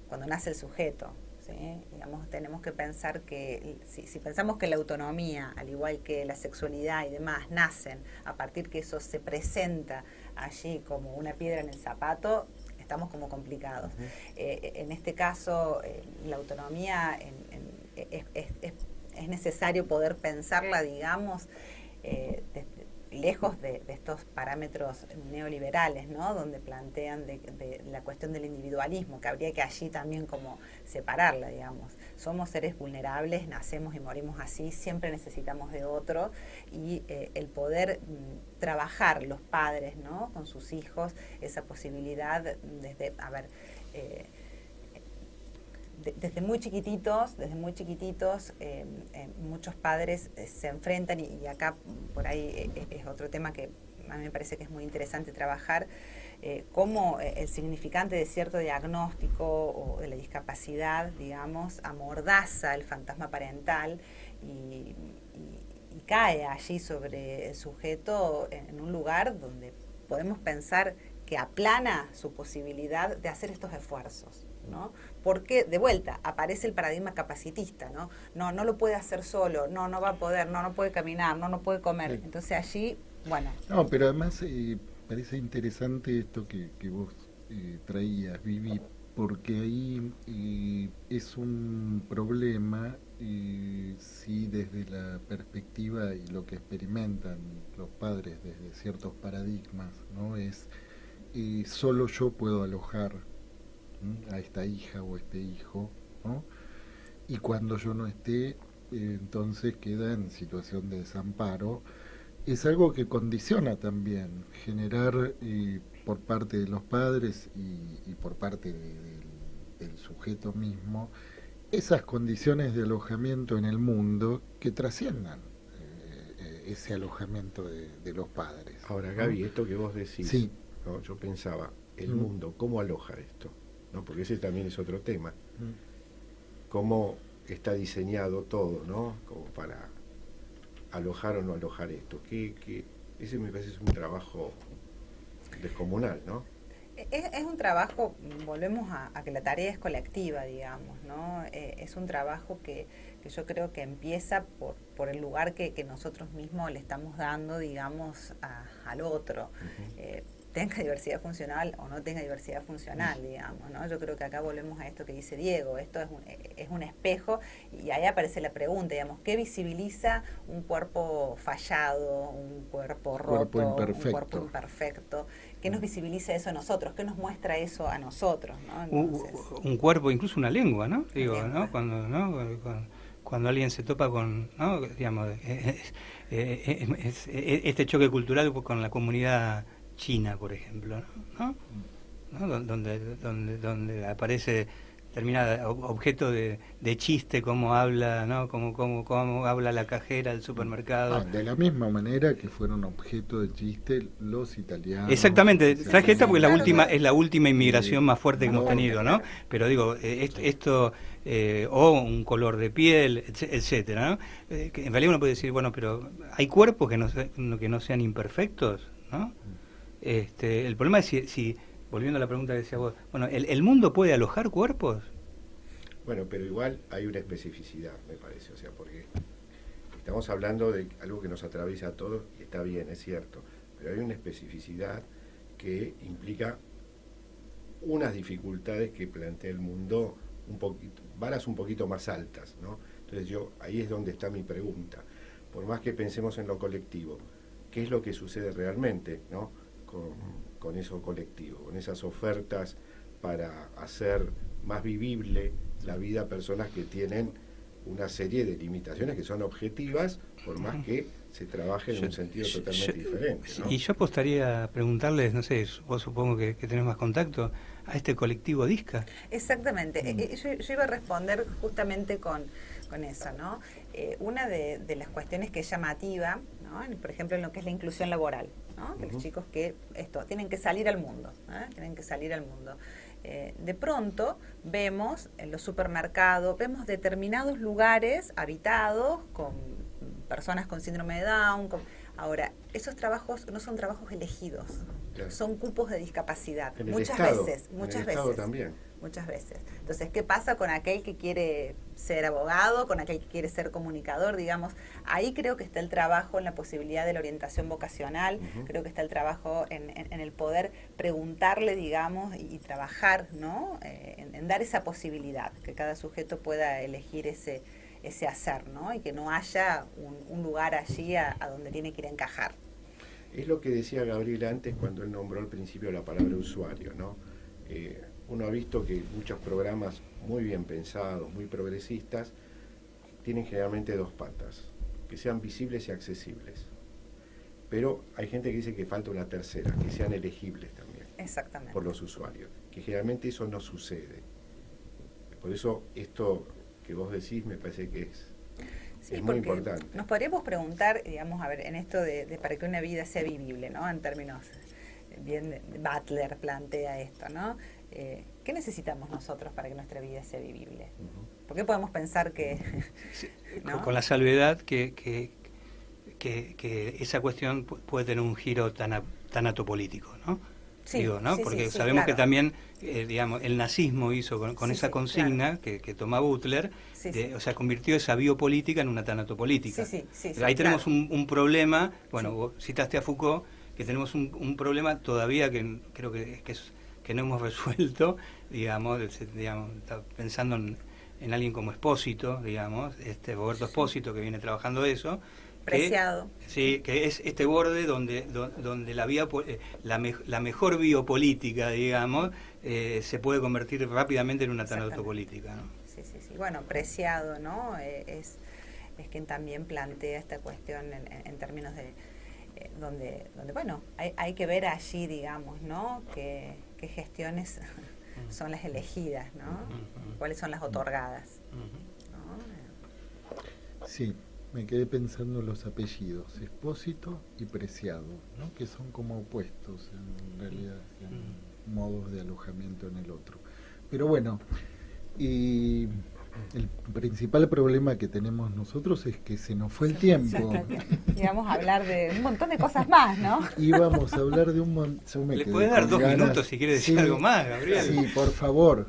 cuando nace el sujeto, ¿sí? Digamos, tenemos que pensar que si pensamos que la autonomía, al igual que la sexualidad y demás, nacen a partir que eso se presenta allí como una piedra en el zapato, estamos como complicados. En este caso, la autonomía es necesario poder pensarla, digamos, lejos de estos parámetros neoliberales, ¿no? Donde plantean de la cuestión del individualismo, que habría que allí también como separarla, digamos. Somos seres vulnerables, nacemos y morimos así, siempre necesitamos de otro, y el poder trabajar los padres, ¿no? Con sus hijos, esa posibilidad desde muy chiquititos, muchos padres se enfrentan, y acá por ahí es otro tema que a mí me parece que es muy interesante trabajar, cómo el significante de cierto diagnóstico o de la discapacidad, digamos, amordaza el fantasma parental y cae allí sobre el sujeto en un lugar donde podemos pensar que aplana su posibilidad de hacer estos esfuerzos, ¿no? Porque, de vuelta, aparece el paradigma capacitista, ¿no? No lo puede hacer solo, no va a poder, no puede caminar, no puede comer. Sí. Entonces allí, bueno. No, pero además parece interesante esto que vos traías, Vivi, porque ahí es un problema, sí, desde la perspectiva y lo que experimentan los padres desde ciertos paradigmas, ¿no? Es solo yo puedo alojar a esta hija o este hijo, ¿no? Y cuando yo no esté, entonces queda en situación de desamparo. Es algo que condiciona también generar por parte de los padres y por parte del sujeto mismo esas condiciones de alojamiento en el mundo que trasciendan ese alojamiento de los padres. Ahora, Gaby, ¿no? Esto que vos decís, sí. ¿no? Yo pensaba, el mundo, ¿cómo aloja esto? ¿No? Porque ese también es otro tema. ¿Cómo está diseñado todo, ¿no? Como para alojar o no alojar esto. Ese me parece un trabajo descomunal, ¿no? Es un trabajo, volvemos a que la tarea es colectiva, digamos, ¿no? Es un trabajo que yo creo que empieza por el lugar que nosotros mismos le estamos dando, digamos, al otro. Tenga diversidad funcional o no tenga diversidad funcional, digamos, ¿no? Yo creo que acá volvemos a esto que dice Diego, esto es un espejo, y ahí aparece la pregunta, digamos, ¿qué visibiliza un cuerpo fallado, un cuerpo roto, un cuerpo imperfecto? ¿Qué nos visibiliza eso a nosotros? ¿Qué nos muestra eso a nosotros, ¿no? Entonces, un cuerpo, incluso una lengua, ¿no? Digo, lengua. ¿no? Cuando alguien se topa con, ¿no? Digamos, este choque cultural con la comunidad China, por ejemplo, ¿no? Donde aparece determinado objeto de chiste, cómo habla, ¿no? Cómo habla la cajera del supermercado. De la misma manera que fueron objeto de chiste los italianos. Exactamente, traje esta porque es la última inmigración más fuerte que hemos tenido, ¿no? Pero digo, esto o un color de piel, etcétera, ¿no? Que en realidad uno puede decir, bueno, pero hay cuerpos que no sean imperfectos, ¿no? El problema es si, volviendo a la pregunta que decía vos, bueno, ¿el mundo puede alojar cuerpos? Bueno, pero igual hay una especificidad, me parece, o sea, porque estamos hablando de algo que nos atraviesa a todos, y está bien, es cierto, pero hay una especificidad que implica unas dificultades que plantea el mundo un poquito, varas un poquito más altas, ¿no? Entonces ahí es donde está mi pregunta. Por más que pensemos en lo colectivo, ¿qué es lo que sucede realmente, ¿no? con eso colectivo, con esas ofertas para hacer más vivible la vida a personas que tienen una serie de limitaciones que son objetivas, por más que se trabaje en un sentido totalmente diferente, ¿no? Y yo apostaría a preguntarles, no sé, vos supongo que tenés más contacto, a este colectivo Disca. Exactamente. Yo iba a responder justamente con eso, ¿no? Una de las cuestiones que es llamativa, ¿no? Por ejemplo, en lo que es la inclusión laboral, ¿no? Que los chicos que tienen que salir al mundo, tienen que salir al mundo. De pronto vemos en los supermercados, vemos determinados lugares habitados con personas con síndrome de Down. Ahora, esos trabajos no son trabajos elegidos, claro, son cupos de discapacidad. Muchas veces. También. Muchas veces. Entonces, ¿qué pasa con aquel que quiere ser abogado, con aquel que quiere ser comunicador, digamos? Ahí creo que está el trabajo en la posibilidad de la orientación vocacional, creo que está el trabajo en el poder preguntarle, digamos, y trabajar, ¿no? En dar esa posibilidad, que cada sujeto pueda elegir ese hacer, ¿no? Y que no haya un lugar allí a donde tiene que ir a encajar. Es lo que decía Gabriel antes cuando él nombró al principio la palabra usuario, ¿no? Uno ha visto que muchos programas muy bien pensados, muy progresistas, tienen generalmente dos patas, que sean visibles y accesibles. Pero hay gente que dice que falta una tercera, que sean elegibles también. Exactamente. Por los usuarios, que generalmente eso no sucede. Por eso esto que vos decís me parece que es muy importante. Nos podríamos preguntar, digamos, a ver, en esto de para que una vida sea vivible, ¿no? En términos, bien, Butler plantea esto, ¿no? ¿Qué necesitamos nosotros para que nuestra vida sea vivible? ¿Por qué podemos pensar que... ¿no? Con la salvedad que esa cuestión puede tener un giro tan atopolítico, ¿no? Sí, digo, ¿no? Sí, porque sí, sabemos claro, que también, digamos, el nazismo hizo con esa consigna, claro, que toma Butler, o sea, convirtió esa biopolítica en una tanatopolítica. Ahí tenemos, claro, un problema, bueno, vos citaste a Foucault, que tenemos un problema todavía que creo que no hemos resuelto, digamos, pensando en alguien como Espósito, digamos, Roberto Espósito, que viene trabajando eso. Preciado. Que es este borde donde la mejor biopolítica, digamos, se puede convertir rápidamente en una tanatopolítica, ¿no? Sí. Bueno, Preciado, ¿no? Es quien también plantea esta cuestión en términos de donde bueno, hay que ver allí, digamos, ¿no? qué gestiones son las elegidas, ¿no? Cuáles son las otorgadas, ¿no? Sí. Me quedé pensando en los apellidos, Espósito y Preciado, ¿no? Que son como opuestos en realidad, en modos de alojamiento en el otro. Pero bueno, y el principal problema que tenemos nosotros es que se nos fue el tiempo. Y vamos a hablar de un montón de cosas más, ¿no? Y vamos a hablar de un montón... ¿Le puedes dar 2 minutos si quiere decir algo más, Gabriel? Sí, por favor.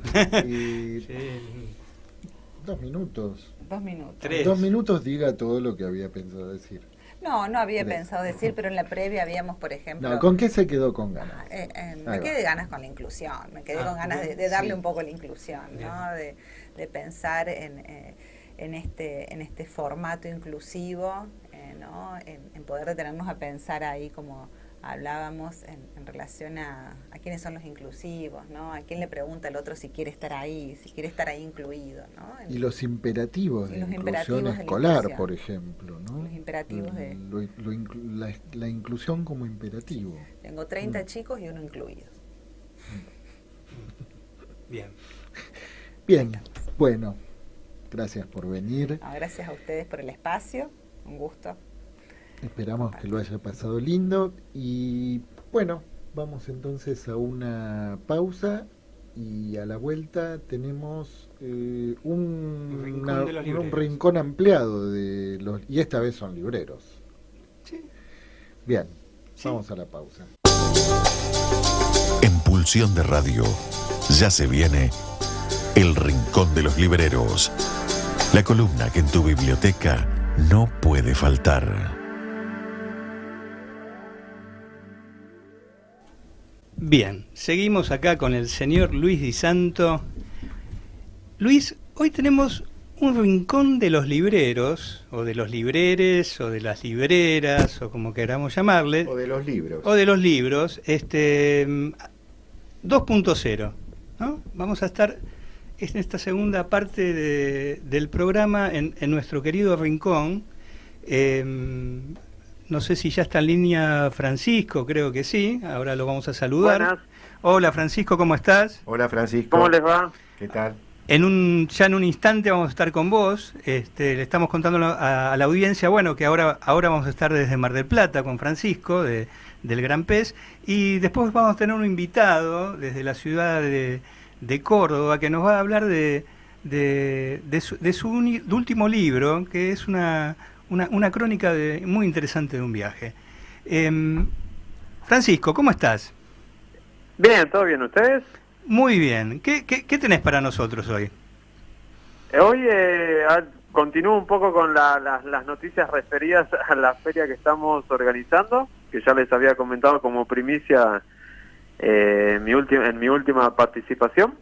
2 minutos. 2 minutos. 3. 2 minutos diga todo lo que había pensado decir. No había pensado decir, pero en la previa habíamos, por ejemplo... No, ¿con qué se quedó con ganas? Me quedé de ganas con la inclusión, me quedé con ganas de darle un poco la inclusión, ¿no? De pensar en este formato inclusivo, ¿no? En poder detenernos a pensar ahí como hablábamos en relación a quiénes son los inclusivos, ¿no? A quién le pregunta al otro si quiere estar ahí incluido, ¿no? Y los imperativos de inclusión escolar, por ejemplo, ¿no? Los imperativos la inclusión como imperativo. Tengo 30 chicos y uno incluido. Bien, bueno, gracias por venir. Gracias a ustedes por el espacio, un gusto. Esperamos que lo haya pasado lindo y bueno, vamos entonces a una pausa y a la vuelta tenemos un rincón ampliado de los, y esta vez son libreros. Sí. Bien, vamos a la pausa. En Pulsión de Radio ya se viene El Rincón de los Libreros, la columna que en tu biblioteca no puede faltar. Bien, seguimos acá con el señor Luis Di Santo. Luis, hoy tenemos un rincón de los libreros, o de los libreres, o de las libreras, o como queramos llamarle. O de los libros. O de los libros, 2.0, ¿no? Vamos a estar en esta segunda parte del programa en nuestro querido rincón. No sé si ya está en línea Francisco, creo que sí, ahora lo vamos a saludar. Buenas. Hola Francisco, ¿cómo estás? Hola Francisco. ¿Cómo les va? ¿Qué tal? Ya en un instante vamos a estar con vos, le estamos contando a la audiencia, bueno, que ahora vamos a estar desde Mar del Plata con Francisco, del Gran Pez, y después vamos a tener un invitado desde la ciudad de Córdoba, que nos va a hablar de su último libro, que es una crónica muy interesante de un viaje. Francisco, ¿cómo estás? Bien, ¿todo bien? ¿Ustedes? Muy bien. ¿Qué tenés para nosotros hoy? Hoy continúo un poco con las noticias referidas a la feria que estamos organizando, que ya les había comentado como primicia en mi última participación.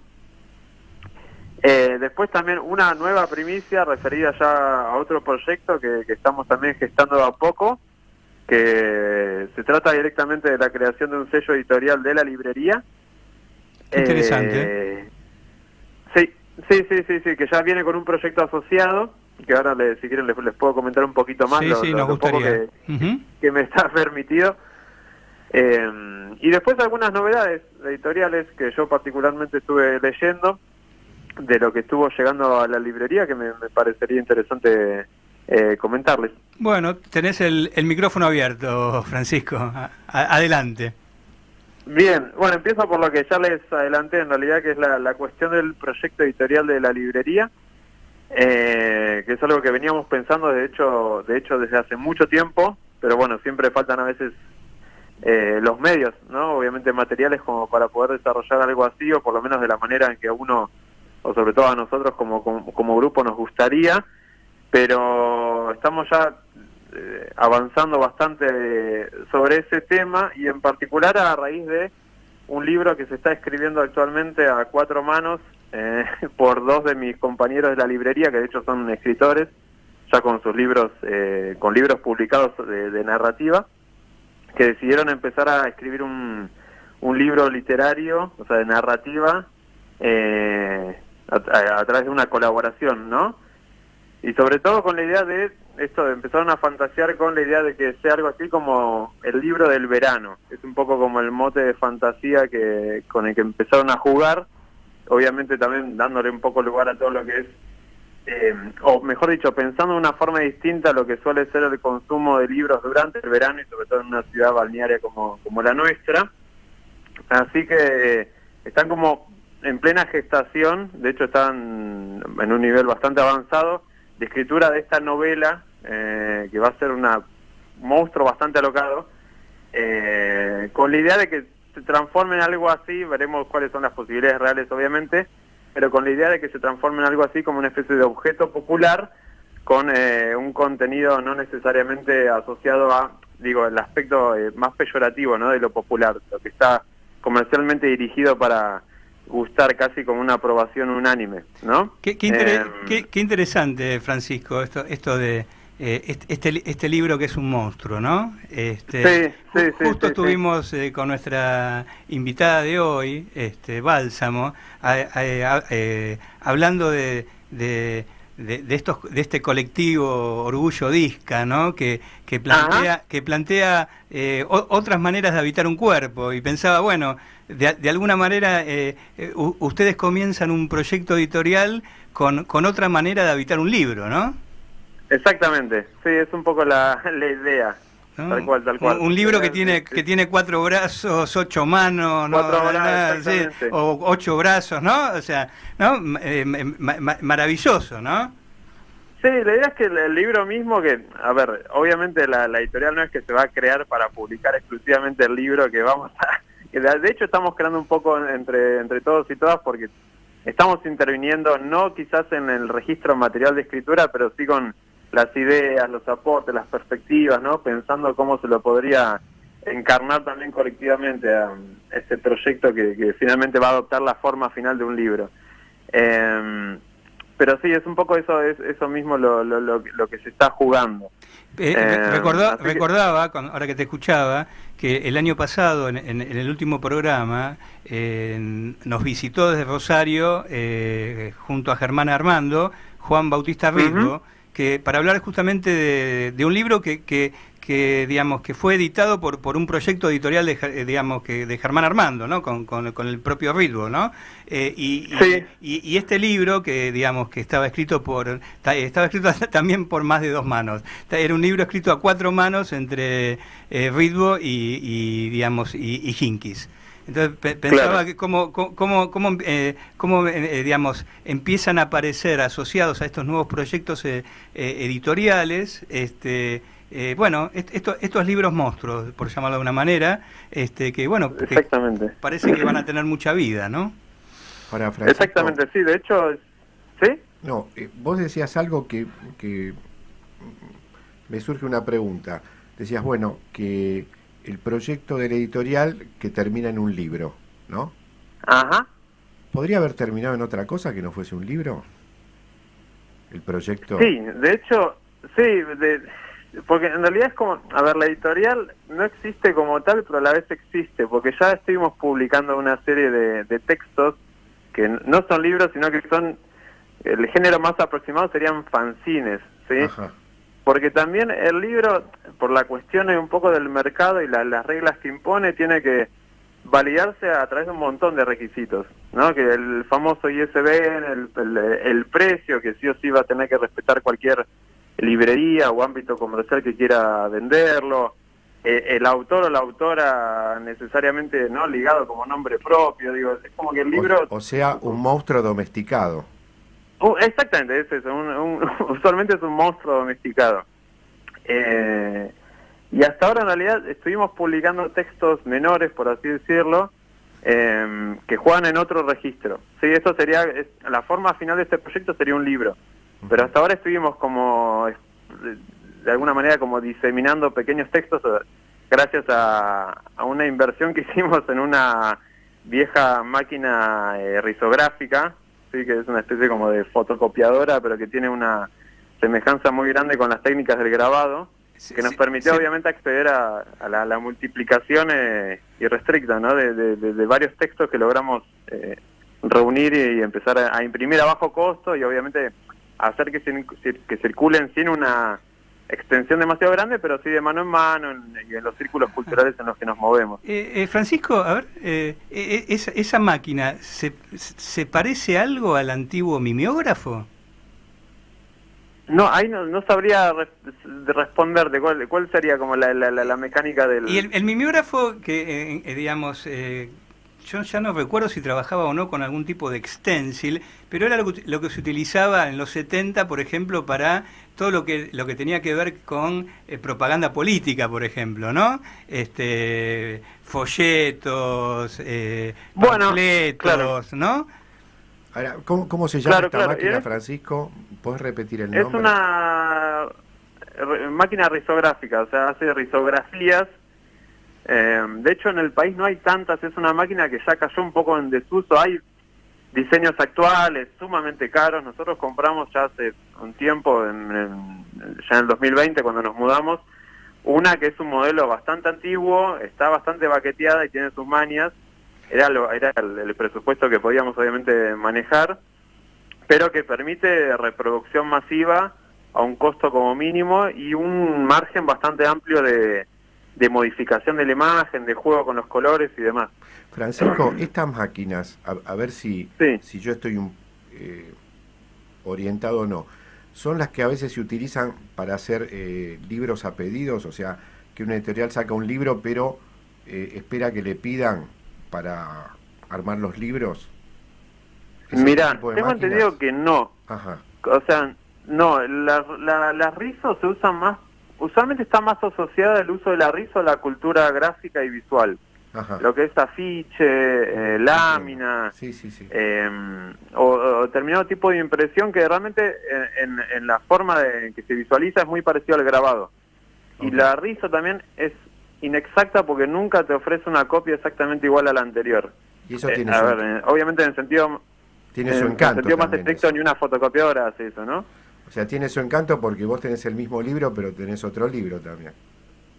Después también una nueva primicia referida ya a otro proyecto que estamos también gestando a poco, que se trata directamente de la creación de un sello editorial de la librería. Qué interesante. Sí, que ya viene con un proyecto asociado, que ahora si quieren les puedo comentar un poquito más nos gustaría. Que me está permitido. Y después algunas novedades editoriales que yo particularmente estuve leyendo, de lo que estuvo llegando a la librería, que me parecería interesante comentarles. Bueno, tenés el micrófono abierto, Francisco. Adelante. Bien, bueno, empiezo por lo que ya les adelanté, en realidad, que es la cuestión del proyecto editorial de la librería, que es algo que veníamos pensando, de hecho desde hace mucho tiempo, pero bueno, siempre faltan a veces los medios, ¿no? Obviamente materiales como para poder desarrollar algo así, o por lo menos de la manera en que uno, o sobre todo a nosotros como grupo, nos gustaría, pero estamos ya avanzando bastante sobre ese tema, y en particular a raíz de un libro que se está escribiendo actualmente a 4 manos por 2 de mis compañeros de la librería, que de hecho son escritores, ya con sus libros, con libros publicados de narrativa, que decidieron empezar a escribir un libro literario, o sea, de narrativa, a través de una colaboración, ¿no? Y sobre todo con la idea de esto, empezaron a fantasear con la idea de que sea algo así como el libro del verano. Es un poco como el mote de fantasía con el que empezaron a jugar, obviamente también dándole un poco lugar a todo lo que es, o mejor dicho, pensando de una forma distinta a lo que suele ser el consumo de libros durante el verano, y sobre todo en una ciudad balnearia como la nuestra. Así que están como en plena gestación, de hecho están en un nivel bastante avanzado de escritura de esta novela, que va a ser un monstruo bastante alocado, con la idea de que se transforme en algo así. Veremos cuáles son las posibilidades reales, obviamente, pero con la idea de que se transforme en algo así como una especie de objeto popular, con un contenido no necesariamente asociado a, el aspecto más peyorativo, ¿no?, de lo popular, lo que está comercialmente dirigido para gustar casi como una aprobación unánime, ¿no? Qué interesante, Francisco, esto de este libro que es un monstruo, ¿no? Justo estuvimos con nuestra invitada de hoy, Bálsamo, hablando de este colectivo Orgullo Disca, ¿no? Que plantea otras maneras de habitar un cuerpo, y pensaba, bueno, de alguna manera ustedes comienzan un proyecto editorial con otra manera de habitar un libro, ¿no? Exactamente, sí, es un poco la idea. ¿No? Tal cual. Un libro que tiene 4 brazos, 8 manos, ¿no? 4 brazos, sí, o 8 brazos, ¿no? O sea, ¿no? Maravilloso, ¿no? Sí, la idea es que el libro mismo, que, a ver, obviamente la editorial no es que se va a crear para publicar exclusivamente el libro que vamos a... que de hecho estamos creando un poco entre todos y todas, porque estamos interviniendo, no quizás en el registro material de escritura, pero sí con las ideas, los aportes, las perspectivas, ¿no? Pensando cómo se lo podría encarnar también colectivamente a este proyecto que finalmente va a adoptar la forma final de un libro. Pero sí, es un poco eso mismo lo que se está jugando. Recordaba, ahora que te escuchaba, que el año pasado, en el último programa, nos visitó desde Rosario, junto a Germán Armando, Juan Bautista Ridvo, que para hablar justamente de un libro que digamos que fue editado por un proyecto editorial de Germán Armando, ¿no? Con el propio Ridvo, ¿no? Y este libro que digamos que estaba escrito también por más de 2 manos. Era un libro escrito a 4 manos entre Ridvo y Hincks. Entonces pensaba que cómo digamos, empiezan a aparecer asociados a estos nuevos proyectos editoriales, bueno, estos libros monstruos, por llamarlo de alguna manera, que bueno, exactamente, parece que van a tener mucha vida, ¿no? Ahora, Francisco, exactamente, sí, de hecho, ¿sí? No, vos decías algo que me surge una pregunta. Decías, bueno, que el proyecto del editorial que termina en un libro, ¿no? Ajá. ¿Podría haber terminado en otra cosa que no fuese un libro? El proyecto... Sí, de hecho, sí, porque en realidad es como, a ver, la editorial no existe como tal, pero a la vez existe, porque ya estuvimos publicando una serie de textos que no son libros, sino que son, el género más aproximado serían fanzines, ¿sí? Ajá. Porque también el libro, por la cuestión un poco del mercado y las reglas que impone, tiene que validarse a través de un montón de requisitos, ¿no? Que el famoso ISBN, el precio, que sí o sí va a tener que respetar cualquier librería o ámbito comercial que quiera venderlo, el autor o la autora necesariamente no ligado como nombre propio, digo, es como que el libro... O sea, un monstruo domesticado. Exactamente, es eso, usualmente es un monstruo domesticado. Y hasta ahora en realidad estuvimos publicando textos menores, por así decirlo, que juegan en otro registro. Sí, esto sería, la forma final de este proyecto sería un libro. Pero hasta ahora estuvimos como, de alguna manera, como diseminando pequeños textos gracias a una inversión que hicimos en una vieja máquina risográfica, sí, que es una especie como de fotocopiadora, pero que tiene una semejanza muy grande con las técnicas del grabado, que nos permitió obviamente acceder a la multiplicación irrestricta, ¿no? de varios textos que logramos reunir y empezar a imprimir a bajo costo y obviamente hacer que circulen sin una extensión demasiado grande, pero sí de mano en mano y en los círculos culturales en los que nos movemos. Francisco, a ver, ¿esa máquina se parece algo al antiguo mimeógrafo? No, ahí no sabría responder de cuál sería como la mecánica del... Y el mimeógrafo que, digamos... yo ya no recuerdo si trabajaba o no con algún tipo de stencil, pero era lo que se utilizaba en los 70, por ejemplo, para todo lo que tenía que ver con propaganda política, por ejemplo, ¿no? Folletos, panfletos, claro, ¿no? Ahora, ¿cómo se llama esta máquina, Francisco? ¿Puedes repetir el nombre? Es una máquina risográfica, o sea, hace risografías. De hecho, en el país no hay tantas, es una máquina que ya cayó un poco en desuso. Hay diseños actuales sumamente caros. Nosotros compramos ya hace un tiempo, ya en el 2020, cuando nos mudamos, una que es un modelo bastante antiguo, está bastante baqueteada y tiene sus mañas. Era el presupuesto que podíamos obviamente manejar, pero que permite reproducción masiva a un costo como mínimo y un margen bastante amplio de modificación de la imagen, de juego con los colores y demás. Francisco, estas máquinas, a ver si yo estoy orientado o no, son las que a veces se utilizan para hacer libros a pedidos, o sea, que una editorial saca un libro pero espera que le pidan para armar los libros. Mirá, tengo entendido que no. Ajá. O sea, no, la rizo se usa más, usualmente está más asociada el uso de la rizo a la cultura gráfica y visual. Ajá. Lo que es afiche, lámina, sí, sí, sí. O determinado tipo de impresión que realmente en la forma en que se visualiza es muy parecido al grabado. Y la rizo también es inexacta porque nunca te ofrece una copia exactamente igual a la anterior. Y eso tiene obviamente en el sentido, tiene su encanto, en el sentido más estricto, eso. ni una fotocopiadora hace eso, ¿no? O sea, tiene su encanto porque vos tenés el mismo libro, pero tenés otro libro también.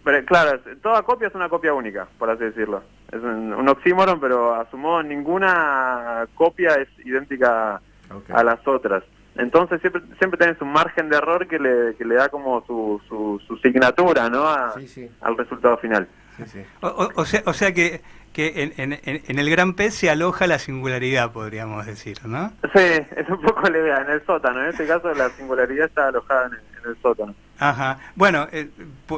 Pero claro, toda copia es una copia única, por así decirlo. Es un oxímoron, pero a su modo ninguna copia es idéntica a las otras. Entonces siempre tenés un margen de error que le da como su signatura, ¿no? Al resultado final. Sí, sí. O sea que en el gran pez se aloja la singularidad, podríamos decir, ¿no? Sí, es un poco la idea, en el sótano. En este caso la singularidad está alojada en el sótano. Ajá. Bueno,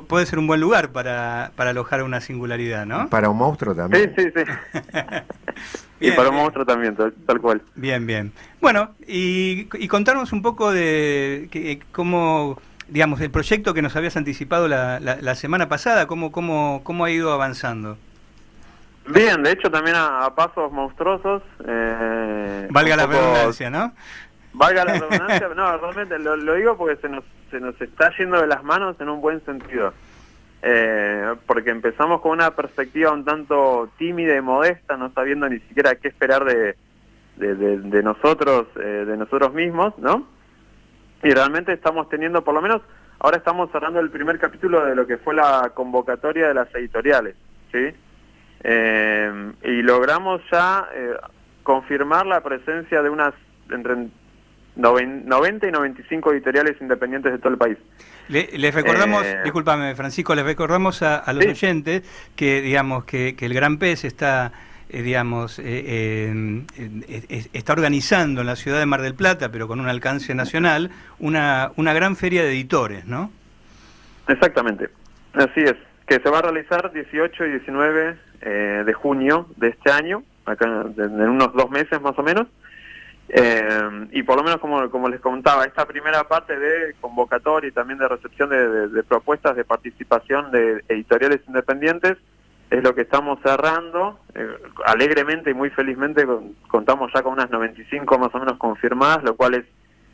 puede ser un buen lugar para alojar una singularidad, ¿no? Para un monstruo también. Sí. Bien, y para un monstruo también, tal cual. Bien. Bueno, y contarnos un poco de cómo, digamos, el proyecto que nos habías anticipado la semana pasada, cómo ha ido avanzando. Bien, de hecho también a pasos monstruosos. Valga la redundancia, ¿no? Valga la redundancia, no, realmente lo digo porque se nos está yendo de las manos en un buen sentido. Porque empezamos con una perspectiva un tanto tímida y modesta, no sabiendo ni siquiera qué esperar de nosotros mismos, ¿no? Y realmente estamos teniendo, por lo menos, ahora estamos cerrando el primer capítulo de lo que fue la convocatoria de las editoriales, ¿sí? Y logramos ya confirmar la presencia de unas entre 90 y 95 editoriales independientes de todo el país. Les recordamos, discúlpame Francisco, les recordamos a los oyentes que, digamos, que el Gran Pez está, está organizando en la ciudad de Mar del Plata, pero con un alcance nacional, una gran feria de editores, ¿no? Exactamente, así es, que se va a realizar 18 y 19 de junio de este año, acá en unos 2 meses más o menos. Y por lo menos como les contaba, esta primera parte de convocatoria y también de recepción de propuestas de participación de editoriales independientes es lo que estamos cerrando. Alegremente y muy felizmente contamos ya con unas 95 más o menos confirmadas, lo cual es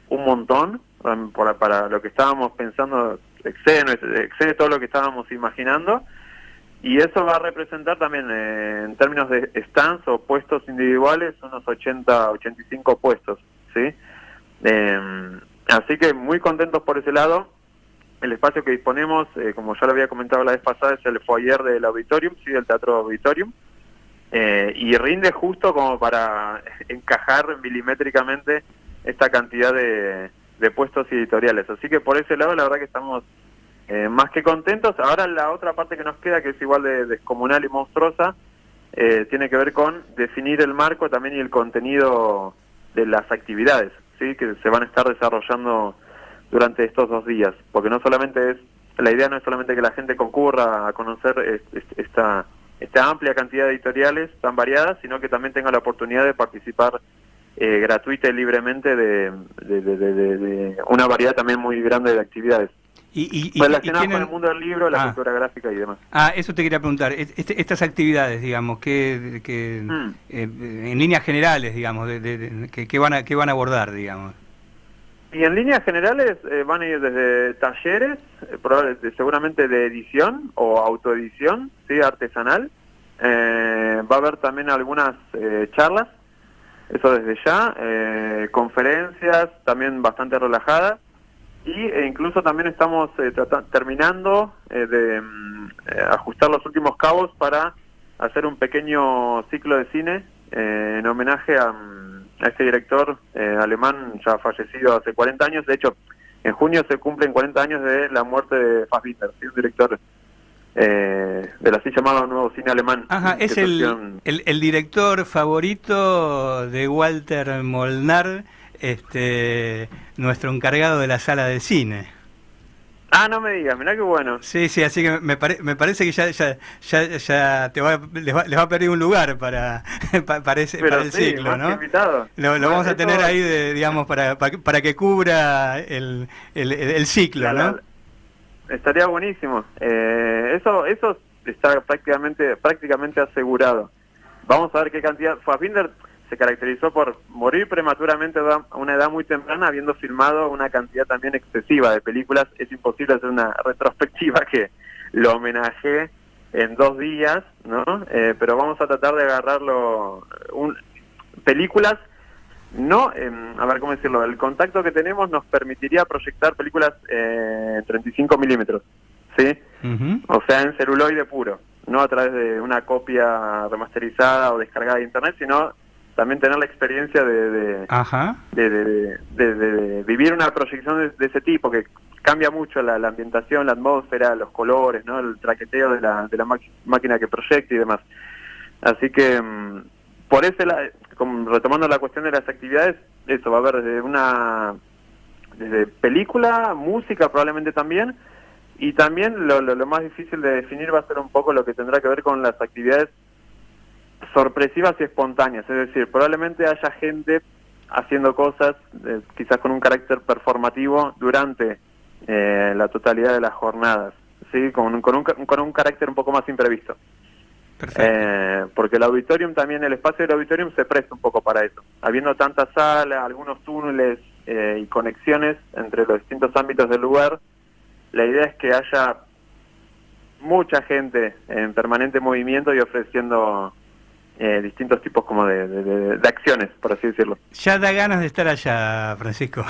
un montón para lo que estábamos pensando, excede todo lo que estábamos imaginando. Y eso va a representar también, en términos de stands o puestos individuales, unos 85 puestos, ¿sí? Así que muy contentos por ese lado. El espacio que disponemos, como ya lo había comentado la vez pasada, es el foyer del Auditorium, sí, del Teatro Auditorium, y rinde justo como para encajar milimétricamente esta cantidad de puestos editoriales. Así que por ese lado, la verdad que estamos más que contentos. Ahora la otra parte que nos queda, que es igual de descomunal y monstruosa, tiene que ver con definir el marco también y el contenido de las actividades, ¿sí? Que se van a estar desarrollando durante estos 2 días, porque la idea no es solamente que la gente concurra a conocer esta amplia cantidad de editoriales tan variadas, sino que también tenga la oportunidad de participar gratuita y libremente de una variedad también muy grande de actividades. Relacionadas con el mundo del libro, la cultura gráfica y demás. Eso te quería preguntar. Estas actividades, digamos, que en líneas generales, digamos, que van a abordar, digamos. Y en líneas generales van a ir desde talleres, seguramente de edición o autoedición, ¿sí? Artesanal. Va a haber también algunas charlas, eso desde ya, conferencias también bastante relajadas. Y incluso también estamos terminando de ajustar los últimos cabos para hacer un pequeño ciclo de cine en homenaje a este director alemán ya fallecido hace 40 años. De hecho, en junio se cumplen 40 años de la muerte de Fassbinder, ¿sí? Un director del así llamado nuevo cine alemán. Ajá, es el director favorito de Walter Molnar, nuestro encargado de la sala de cine. Ah, no me digas, mirá qué bueno. Sí, así que me parece que ya les va a pedir un lugar para el ciclo, ¿no? Lo vamos a tener ahí, digamos, para que cubra el ciclo, ¿no? Estaría buenísimo. Eso está prácticamente asegurado. Vamos a ver qué cantidad. Fassbinder se caracterizó por morir prematuramente a una edad muy temprana, habiendo filmado una cantidad también excesiva de películas. Es imposible hacer una retrospectiva que lo homenajee en 2 días, ¿no? Pero vamos a tratar de agarrarlo. Películas, no, a ver cómo decirlo, el contacto que tenemos nos permitiría proyectar películas en 35 milímetros, ¿sí? O sea, en celuloide puro, no a través de una copia remasterizada o descargada de internet, sino también tener la experiencia de vivir una proyección de ese tipo, que cambia mucho la ambientación, la atmósfera, los colores, ¿no? El traqueteo de la máquina que proyecta y demás. Así que, por ese lado, retomando la cuestión de las actividades, eso va a haber desde película, música probablemente también, y también lo más difícil de definir va a ser un poco lo que tendrá que ver con las actividades sorpresivas y espontáneas, es decir, probablemente haya gente haciendo cosas quizás con un carácter performativo durante la totalidad de las jornadas, ¿sí? Con un carácter un poco más imprevisto. Porque el auditorium también, el espacio del auditorium se presta un poco para eso, habiendo tantas salas, algunos túneles y conexiones entre los distintos ámbitos del lugar. La idea es que haya mucha gente en permanente movimiento y ofreciendo distintos tipos como de acciones, por así decirlo. Ya da ganas de estar allá, Francisco.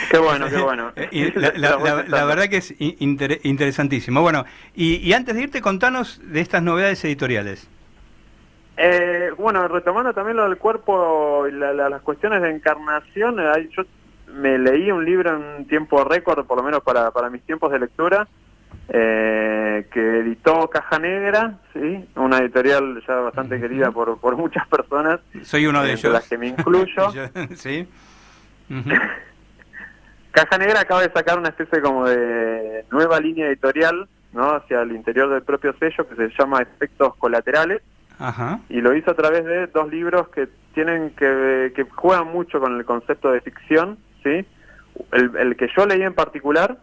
Qué bueno, qué bueno. Y la verdad que es interesantísimo. Bueno, y antes de irte, contanos de estas novedades editoriales. Bueno, retomando también lo del cuerpo y las cuestiones de encarnación, yo me leí un libro en un tiempo récord, por lo menos para mis tiempos de lectura, que editó Caja Negra, ¿sí? Una editorial ya bastante querida por muchas personas. Soy uno de ellos. Las que me incluyo. Sí. Caja Negra acaba de sacar una especie como de nueva línea editorial, ¿no? Hacia el interior del propio sello, que se llama Efectos Colaterales. Ajá. Y lo hizo a través de 2 libros que tienen que juegan mucho con el concepto de ficción, ¿sí? El que yo leí en particular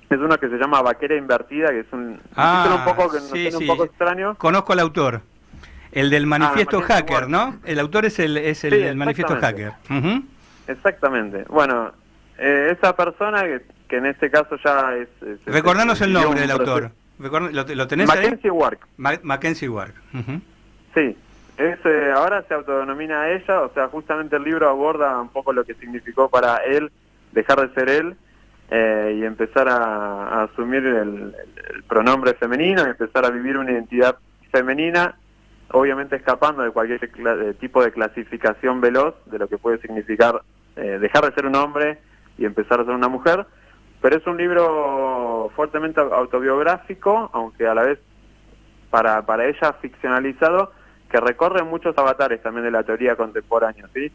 es uno que se llama Vaquera Invertida, que es un título un poco un poco extraño. Conozco al autor, el del Manifiesto Hacker, ¿no? El autor es el Manifiesto Hacker. Exactamente. Bueno, esa persona que en este caso ya es recordanos el nombre del autor. ¿Lo tenés Mackenzie ahí? Wark. Mackenzie Wark. Sí. Ahora se autodenomina a ella, o sea, justamente el libro aborda un poco lo que significó para él dejar de ser él y empezar a asumir el pronombre femenino y empezar a vivir una identidad femenina, obviamente escapando de cualquier tipo de clasificación veloz de lo que puede significar dejar de ser un hombre y empezar a ser una mujer. Pero es un libro fuertemente autobiográfico, aunque a la vez para ella ficcionalizado, que recorre muchos avatares también de la teoría contemporánea, ¿sí?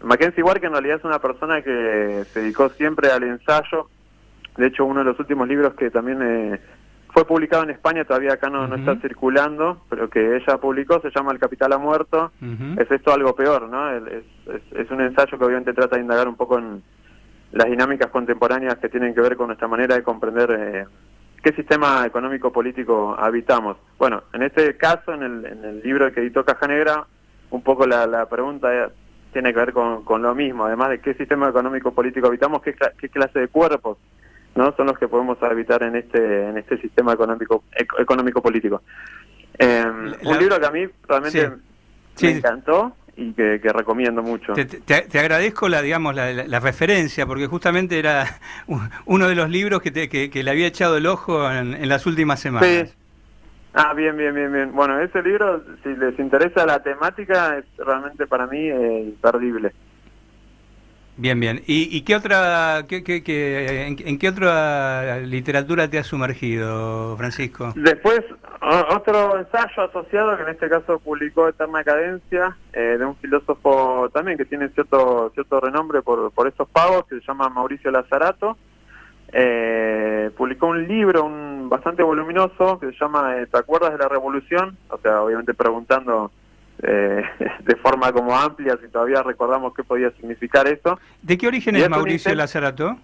Mackenzie Wark en realidad es una persona que se dedicó siempre al ensayo. De hecho, uno de los últimos libros que también fue publicado en España, todavía acá no está circulando, pero que ella publicó, se llama El Capital ha muerto. Es esto algo peor, ¿no? Es un ensayo que obviamente trata de indagar un poco en las dinámicas contemporáneas que tienen que ver con nuestra manera de comprender qué sistema económico-político habitamos. Bueno, en este caso, en el libro que editó Caja Negra, un poco la pregunta tiene que ver con lo mismo, además de qué sistema económico-político habitamos, qué clase de cuerpos, ¿no? Son los que podemos habitar en este sistema económico-político. Un libro que a mí realmente me encantó y que recomiendo mucho. Te agradezco la referencia, porque justamente era uno de los libros que le había echado el ojo en las últimas semanas. Sí. Bien. Bueno, ese libro, si les interesa la temática, es realmente para mí imperdible. Bien. ¿Y qué otra, en qué otra literatura te has sumergido, Francisco? Después, otro ensayo asociado, que en este caso publicó Eterna Cadencia, de un filósofo también que tiene cierto renombre por estos pagos, que se llama Mauricio Lazarato. Publicó un libro bastante voluminoso que se llama ¿Te acuerdas de la revolución? O sea, obviamente preguntando de forma como amplia si todavía recordamos qué podía significar eso. ¿De qué origen es Mauricio Lazarato?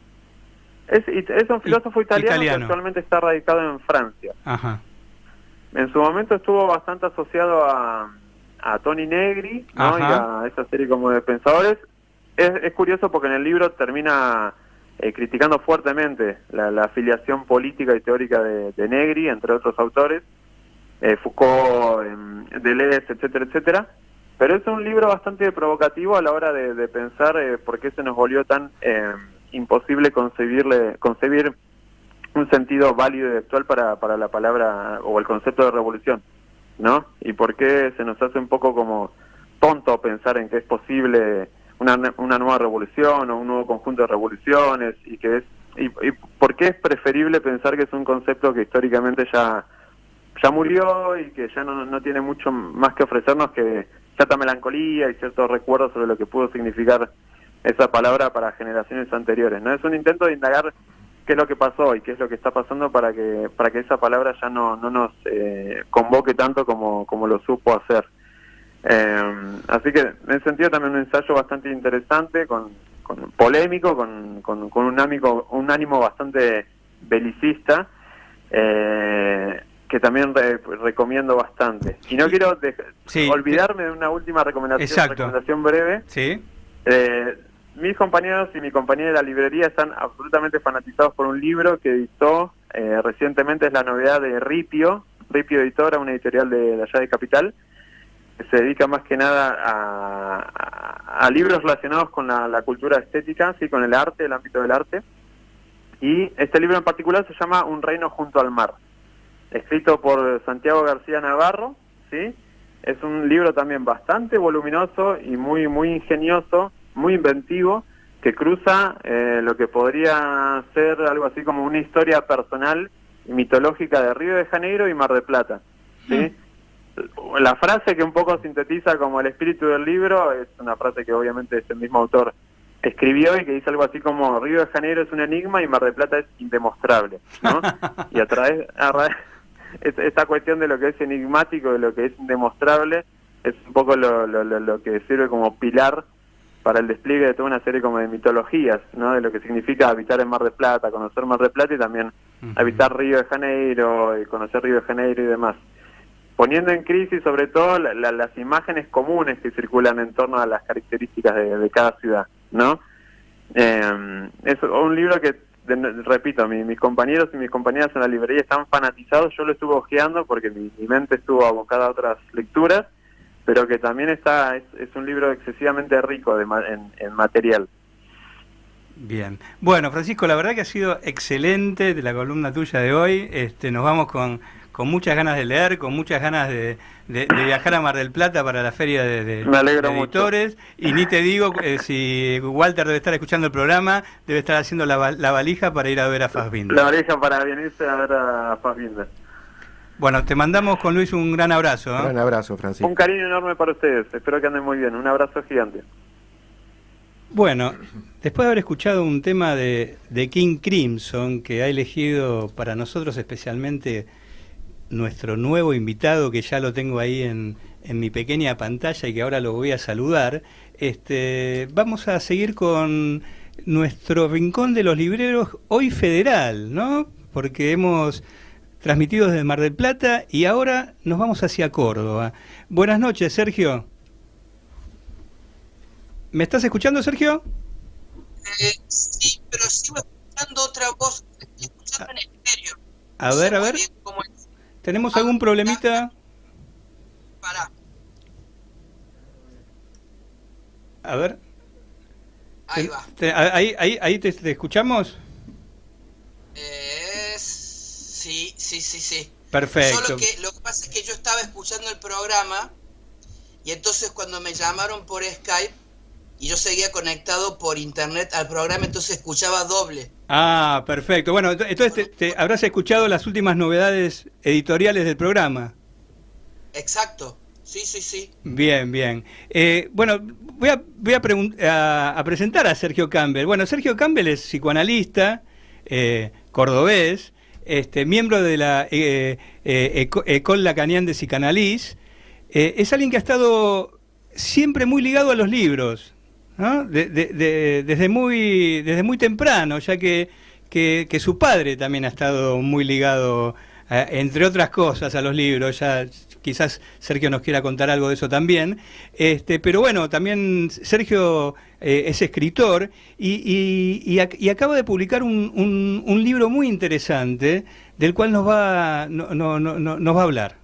Es un filósofo italiano que actualmente está radicado en Francia. Ajá. en su momento estuvo bastante asociado a Toni Negri, ¿no? Y a esa serie como de pensadores. Es curioso porque en el libro termina criticando fuertemente la afiliación política y teórica de Negri, entre otros autores, Foucault, Deleuze, etcétera, etcétera. Pero es un libro bastante provocativo a la hora de pensar por qué se nos volvió tan imposible concebir un sentido válido y actual para la palabra o el concepto de revolución, ¿no? Y por qué se nos hace un poco como tonto pensar en que es posible una nueva revolución o un nuevo conjunto de revoluciones, y por qué es preferible pensar que es un concepto que históricamente ya murió y que ya no tiene mucho más que ofrecernos que cierta melancolía y ciertos recuerdos sobre lo que pudo significar esa palabra para generaciones anteriores, ¿no? Es un intento de indagar qué es lo que pasó y qué es lo que está pasando para que esa palabra ya no nos convoque tanto como lo supo hacer. Así que en ese sentido también un ensayo bastante interesante, polémico, con un ánimo bastante belicista, que también recomiendo bastante. Y no quiero olvidarme de una última recomendación breve. Sí. Mis compañeros y mi compañera de la librería están absolutamente fanatizados por un libro que editó recientemente, es la novedad de Ripio Editora, una editorial de allá de Capital, que se dedica más que nada a libros relacionados con la cultura estética, sí, con el arte, el ámbito del arte. Y este libro en particular se llama Un reino junto al mar, escrito por Santiago García Navarro, ¿sí? Es un libro también bastante voluminoso y muy ingenioso, muy inventivo, que cruza lo que podría ser algo así como una historia personal y mitológica de Río de Janeiro y Mar del Plata, ¿sí? La frase que un poco sintetiza como el espíritu del libro es una frase que obviamente este mismo autor escribió y que dice algo así como: Río de Janeiro es un enigma y Mar del Plata es indemostrable, ¿no? Y a través esta cuestión de lo que es enigmático, de lo que es indemostrable, es un poco lo que sirve como pilar para el despliegue de toda una serie como de mitologías, ¿no? De lo que significa habitar en Mar del Plata, conocer Mar del Plata y también habitar Río de Janeiro, y conocer Río de Janeiro y demás. Poniendo en crisis sobre todo las imágenes comunes que circulan en torno a las características de cada ciudad, ¿no? Es un libro que, repito, mis compañeros y mis compañeras en la librería están fanatizados. Yo lo estuve hojeando porque mi mente estuvo abocada a otras lecturas, pero que también es un libro excesivamente rico en material. Bien. Bueno, Francisco, la verdad que ha sido excelente de la columna tuya de hoy. Nos vamos con muchas ganas de leer, con muchas ganas de viajar a Mar del Plata para la feria de editores. Mucho. Y ni te digo si Walter debe estar escuchando el programa, debe estar haciendo la valija para ir a ver a Fassbinder. La valija para venirse a ver a Fassbinder. Bueno, te mandamos con Luis un gran abrazo. Un gran abrazo, Francisco. Un cariño enorme para ustedes. Espero que anden muy bien. Un abrazo gigante. Bueno, después de haber escuchado un tema de King Crimson, que ha elegido para nosotros especialmente nuestro nuevo invitado, que ya lo tengo ahí en mi pequeña pantalla y que ahora lo voy a saludar, vamos a seguir con nuestro rincón de los libreros, hoy federal, ¿no? Porque hemos transmitido desde Mar del Plata y ahora nos vamos hacia Córdoba. Buenas noches, Sergio. ¿Me estás escuchando, Sergio? Sí, pero sigo escuchando otra voz. Estoy escuchando en estéreo. A ver. ¿Tenemos algún problemita? Pará. A ver. Ahí va. ¿Ahí te escuchamos? Sí. Perfecto. Solo que lo que pasa es que yo estaba escuchando el programa y entonces cuando me llamaron por Skype y yo seguía conectado por internet al programa, entonces escuchaba doble. Ah, perfecto. Bueno, entonces te habrás escuchado las últimas novedades editoriales del programa. Exacto. Sí. Bien. Bueno, voy a presentar a Sergio Campbell. Bueno, Sergio Campbell es psicoanalista, cordobés, miembro de la École Lacanienne de Psicanalís. Es alguien que ha estado siempre muy ligado a los libros, ¿no? Desde muy temprano, ya que su padre también ha estado muy ligado entre otras cosas, a los libros. Ya quizás Sergio nos quiera contar algo de eso también. Pero bueno, también Sergio es escritor y acaba de publicar un libro muy interesante del cual nos va a hablar.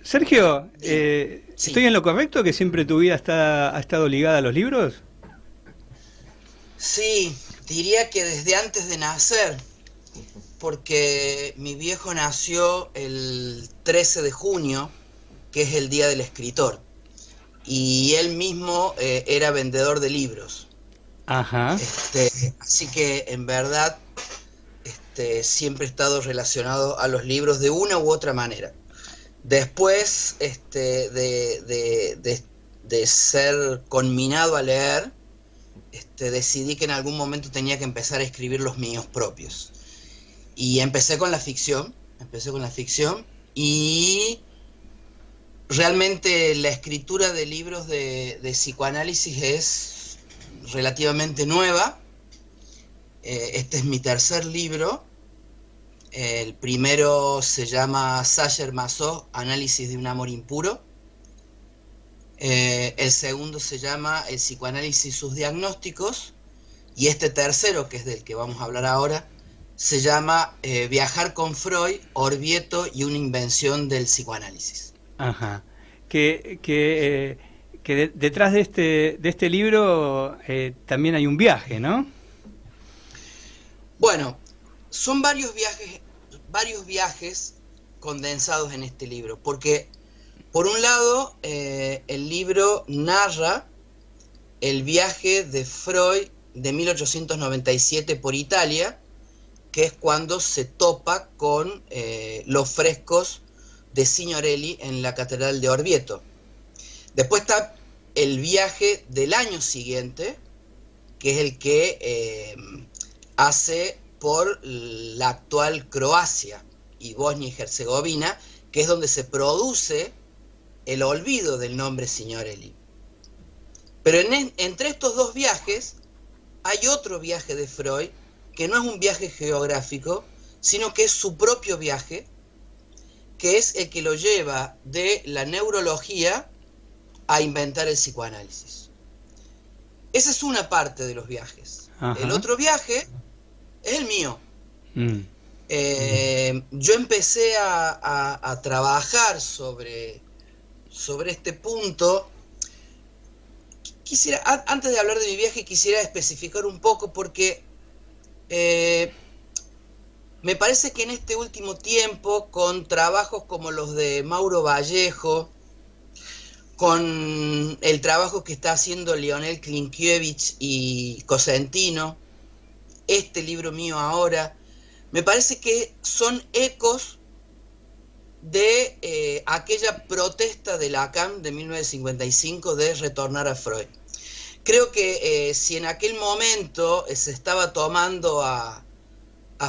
Sergio, sí. ¿estoy en lo correcto que siempre tu vida ha estado ligada a los libros? Sí, diría que desde antes de nacer, porque mi viejo nació el 13 de junio, que es el Día del Escritor, y él mismo era vendedor de libros. Ajá. Así que en verdad siempre he estado relacionado a los libros de una u otra manera. Después de ser conminado a leer, decidí que en algún momento tenía que empezar a escribir los míos propios. Y empecé con la ficción y realmente la escritura de libros de psicoanálisis es relativamente nueva. Este es mi tercer libro. El primero se llama Sayer-Masoch, Análisis de un amor impuro. El segundo se llama El psicoanálisis y sus diagnósticos. Y este tercero, que es del que vamos a hablar ahora, se llama Viajar con Freud, Orvieto y una invención del psicoanálisis. Ajá. Que detrás de este libro también hay un viaje, ¿no? Bueno, son varios viajes condensados en este libro, porque por un lado el libro narra el viaje de Freud de 1897 por Italia, que es cuando se topa con los frescos de Signorelli en la Catedral de Orvieto. Después está el viaje del año siguiente, que es el que hace por la actual Croacia y Bosnia y Herzegovina, que es donde se produce el olvido del nombre Signorelli. Pero entre estos dos viajes hay otro viaje de Freud, que no es un viaje geográfico, sino que es su propio viaje, que es el que lo lleva de la neurología a inventar el psicoanálisis. Esa es una parte de los viajes. Ajá. El otro viaje es el mío. Yo empecé a trabajar sobre este punto. Antes de hablar de mi viaje, quisiera especificar un poco porque me parece que en este último tiempo, con trabajos como los de Mauro Vallejo, con el trabajo que está haciendo Lionel Klinkiewicz y Cosentino, este libro mío ahora, me parece que son ecos de aquella protesta de Lacan de 1955 de retornar a Freud. Creo que si en aquel momento se estaba tomando a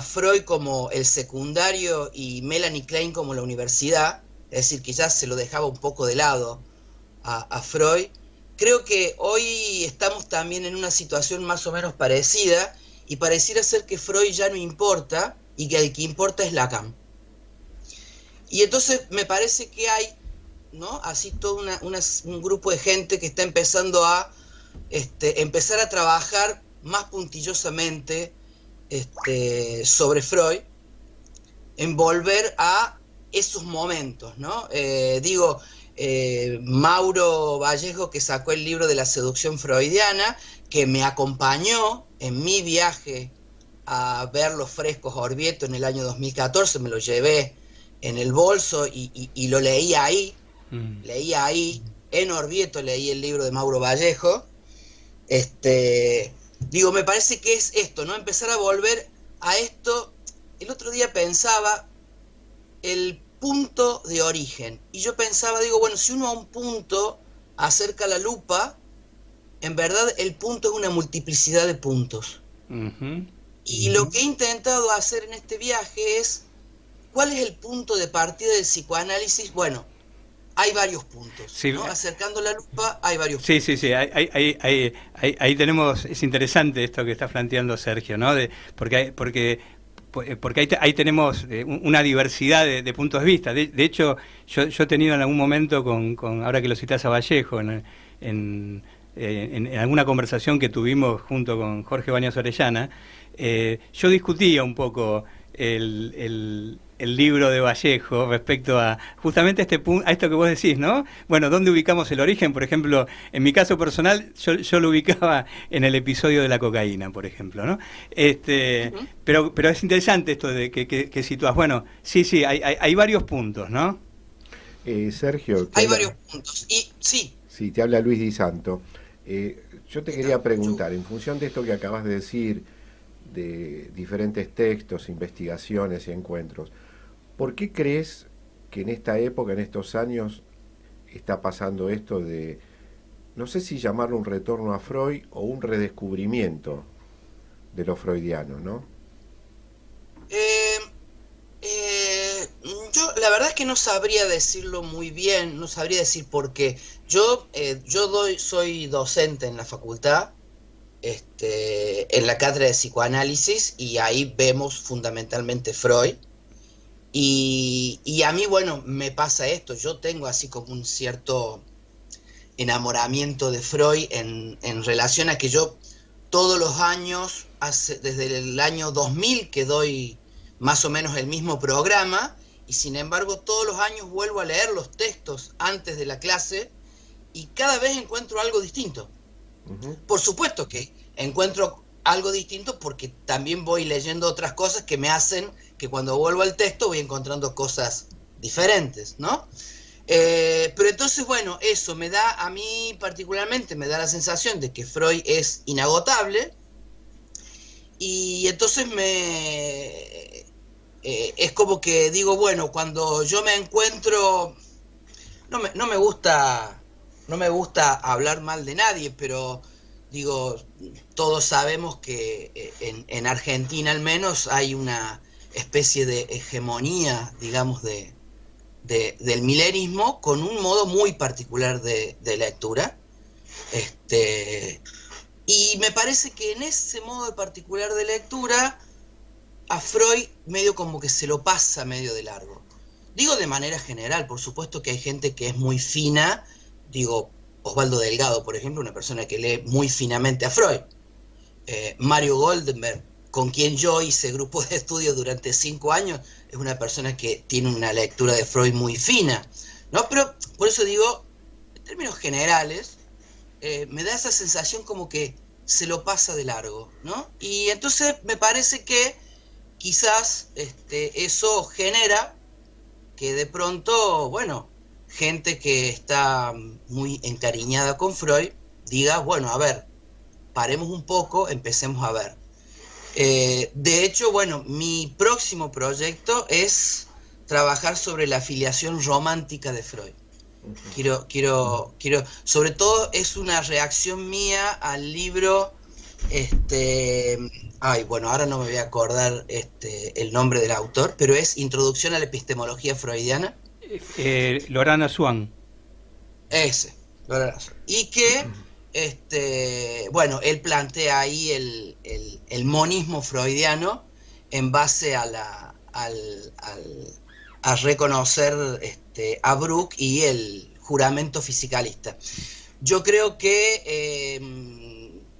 Freud como el secundario y Melanie Klein como la universidad, es decir, quizás se lo dejaba un poco de lado a Freud, creo que hoy estamos también en una situación más o menos parecida y pareciera ser que Freud ya no importa y que el que importa es Lacan. Y entonces me parece que hay, ¿no?, así todo un grupo de gente que está empezando a empezar a trabajar más puntillosamente sobre Freud, en volver a esos momentos, ¿no? Mauro Vallejo, que sacó el libro de la seducción freudiana, que me acompañó en mi viaje a ver los frescos a Orvieto en el año 2014, me lo llevé en el bolso y lo leí ahí, en Orvieto leí el libro de Mauro Vallejo. Me parece que es esto, ¿no? Empezar a volver a esto. El otro día pensaba el punto de origen, y yo pensaba, bueno, si uno a un punto acerca la lupa, en verdad el punto es una multiplicidad de puntos. Y lo que he intentado hacer en este viaje es, ¿cuál es el punto de partida del psicoanálisis? Bueno, hay varios puntos, sí, ¿no? Acercando la lupa hay varios puntos. Sí, ahí tenemos, es interesante esto que está planteando Sergio, ¿no? Porque porque ahí tenemos una diversidad de puntos de vista. De hecho, yo he tenido en algún momento, ahora que lo citás a Vallejo, en alguna conversación que tuvimos junto con Jorge Baños Orellana, yo discutía un poco el libro de Vallejo respecto a justamente a esto que vos decís, ¿no? Bueno, ¿dónde ubicamos el origen? Por ejemplo, en mi caso personal, yo lo ubicaba en el episodio de la cocaína, por ejemplo, ¿no? Pero es interesante esto de que situás. Bueno, sí, hay varios puntos, ¿no? Sergio. Hay varios puntos. Y sí. Sí, te habla Luis Di Santo. Yo te quería preguntar, en función de esto que acabas de decir, de diferentes textos, investigaciones y encuentros, ¿por qué crees que en esta época, en estos años, está pasando esto de, no sé si llamarlo un retorno a Freud o un redescubrimiento de lo freudiano, ¿no? Yo la verdad es que no sabría decirlo muy bien, no sabría decir por qué. Yo soy docente en la facultad, en la cátedra de psicoanálisis, y ahí vemos fundamentalmente Freud. Y a mí, bueno, me pasa esto. Yo tengo así como un cierto enamoramiento de Freud en relación a que yo todos los años, desde el año 2000 que doy más o menos el mismo programa, y sin embargo todos los años vuelvo a leer los textos antes de la clase y cada vez encuentro algo distinto. Por supuesto que encuentro algo distinto porque también voy leyendo otras cosas que me hacen que cuando vuelvo al texto voy encontrando cosas diferentes, ¿no? Pero entonces, bueno, eso me da, a mí particularmente me da la sensación de que Freud es inagotable, y entonces es como que digo, bueno, cuando yo me encuentro, no me gusta hablar mal de nadie, pero digo, todos sabemos que en Argentina al menos hay una especie de hegemonía, digamos, del milenismo, con un modo muy particular de lectura. Y me parece que en ese modo particular de lectura a Freud medio como que se lo pasa medio de largo. Digo de manera general, por supuesto que hay gente que es muy fina, digo, Osvaldo Delgado, por ejemplo, una persona que lee muy finamente a Freud. Mario Goldenberg, con quien yo hice grupos de estudio durante 5 años, es una persona que tiene una lectura de Freud muy fina, ¿no? Pero por eso digo, en términos generales, me da esa sensación como que se lo pasa de largo, ¿no? Y entonces me parece que quizás eso genera que de pronto, bueno, gente que está muy encariñada con Freud diga, bueno, a ver, paremos un poco, empecemos a ver. De hecho, bueno, mi próximo proyecto es trabajar sobre la filiación romántica de Freud. Quiero, sobre todo es una reacción mía al libro, bueno, ahora no me voy a acordar el nombre del autor, pero es Introducción a la epistemología freudiana. Lorana Swan. Ese, Lorana Swan. Y que, bueno, él plantea ahí el monismo freudiano en base a reconocer a Brooke y el juramento fisicalista. Yo creo que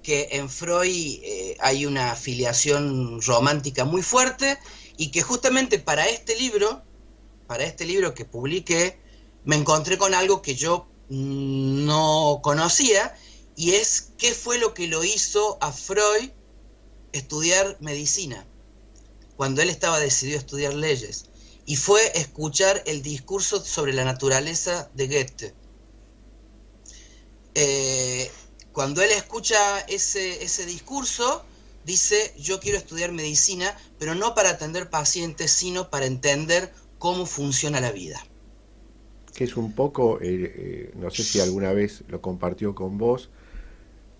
en Freud hay una filiación romántica muy fuerte, y que justamente para este libro que publiqué, me encontré con algo que yo no conocía, y es qué fue lo que lo hizo a Freud estudiar medicina, cuando él estaba decidido a estudiar leyes, y fue escuchar el discurso sobre la naturaleza de Goethe. Cuando él escucha ese discurso, dice, yo quiero estudiar medicina, pero no para atender pacientes, sino para entender cómo funciona la vida. Que es un poco, no sé si alguna vez lo compartió con vos,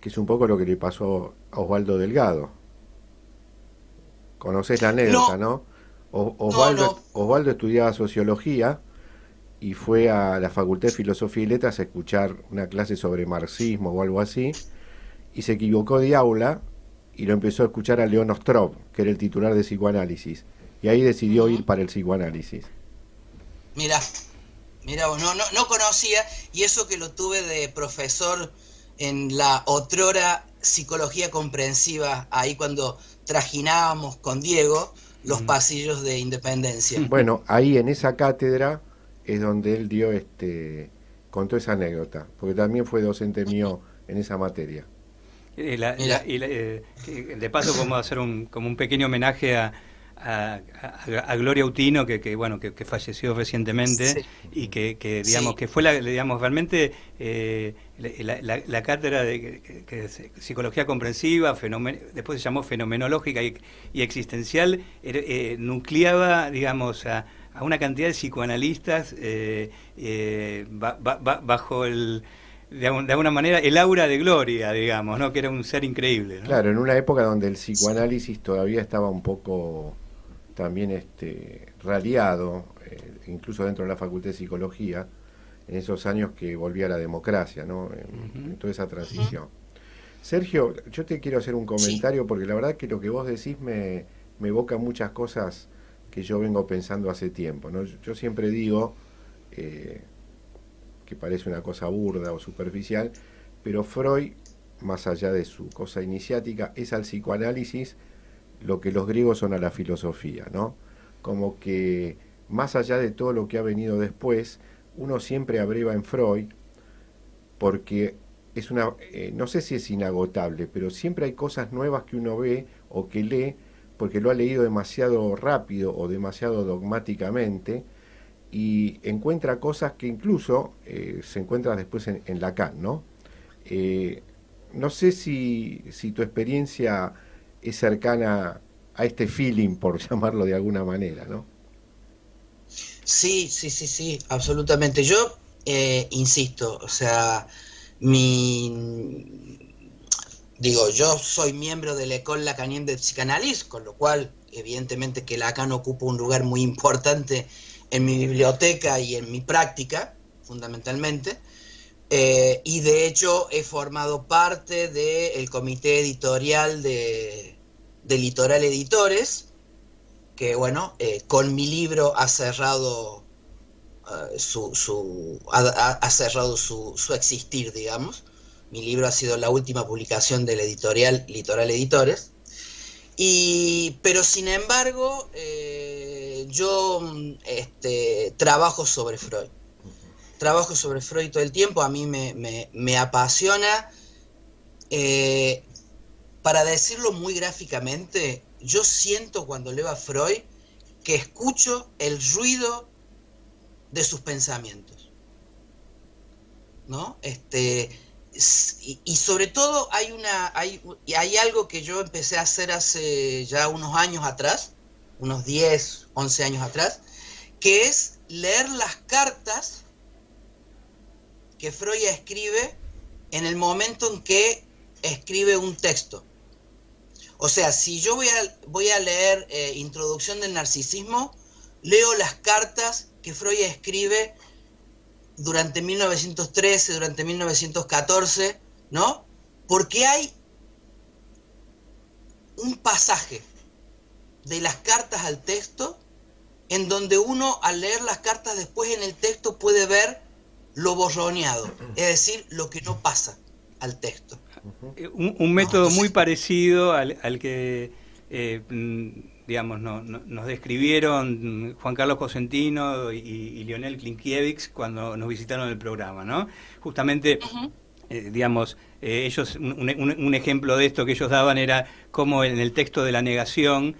que es un poco lo que le pasó a Osvaldo Delgado. ¿Conocés la anécdota, no? Osvaldo estudiaba sociología y fue a la Facultad de Filosofía y Letras a escuchar una clase sobre marxismo o algo así, y se equivocó de aula y lo empezó a escuchar a León Ostrov, que era el titular de psicoanálisis, y ahí decidió ir para el psicoanálisis. Mira, no conocía, y eso que lo tuve de profesor en la otrora psicología comprensiva, ahí cuando trajinábamos con Diego los pasillos de Independencia. Bueno, ahí en esa cátedra es donde él dio contó esa anécdota, porque también fue docente mío en esa materia. De paso podemos hacer como un pequeño homenaje a Gloria Utino, que falleció recientemente, sí. Y que digamos, sí, que fue realmente la cátedra de psicología comprensiva, después se llamó fenomenológica y existencial, nucleaba, digamos, a una cantidad de psicoanalistas bajo de alguna manera el aura de Gloria, digamos, ¿no? Que era un ser increíble, ¿no? Claro, en una época donde el psicoanálisis todavía estaba un poco también radiado, incluso dentro de la Facultad de Psicología, en esos años que volvía a la democracia, ¿no? En toda esa transición. Sergio, yo te quiero hacer un comentario, porque la verdad que lo que vos decís me evoca muchas cosas que yo vengo pensando hace tiempo, ¿no? Yo siempre digo, que parece una cosa burda o superficial, pero Freud, más allá de su cosa iniciática, es al psicoanálisis lo que los griegos son a la filosofía, ¿no? Como que más allá de todo lo que ha venido después, uno siempre abreva en Freud, porque es no sé si es inagotable, pero siempre hay cosas nuevas que uno ve o que lee, porque lo ha leído demasiado rápido o demasiado dogmáticamente, y encuentra cosas que incluso se encuentran después en Lacan, ¿no? No sé si tu experiencia es cercana a este feeling, por llamarlo de alguna manera, ¿no? Sí, absolutamente. Yo insisto, o sea, yo soy miembro de la École Lacanienne de Psicanálisis, con lo cual, evidentemente que Lacan ocupa un lugar muy importante en mi biblioteca y en mi práctica, fundamentalmente, y de hecho he formado parte del comité editorial de Litoral Editores, que bueno, con mi libro ha cerrado su existir, digamos. Mi libro ha sido la última publicación de la editorial Litoral Editores, pero sin embargo yo trabajo sobre Freud todo el tiempo. A mí me apasiona, para decirlo muy gráficamente, yo siento cuando leo a Freud que escucho el ruido de sus pensamientos, ¿no? Y sobre todo hay algo que yo empecé a hacer hace ya unos años atrás, unos 10, 11 años atrás, que es leer las cartas que Freud escribe en el momento en que escribe un texto. O sea, si yo voy a leer Introducción del Narcisismo, leo las cartas que Freud escribe durante 1913, durante 1914, ¿no? Porque hay un pasaje de las cartas al texto en donde uno, al leer las cartas después en el texto, puede ver lo borroneado, es decir, lo que no pasa al texto. Un método muy parecido al que digamos, nos describieron Juan Carlos Cosentino y Lionel Klinkiewicz cuando nos visitaron el programa, ¿no? Justamente, digamos, ellos, un ejemplo de esto que ellos daban era cómo en el texto de la negación,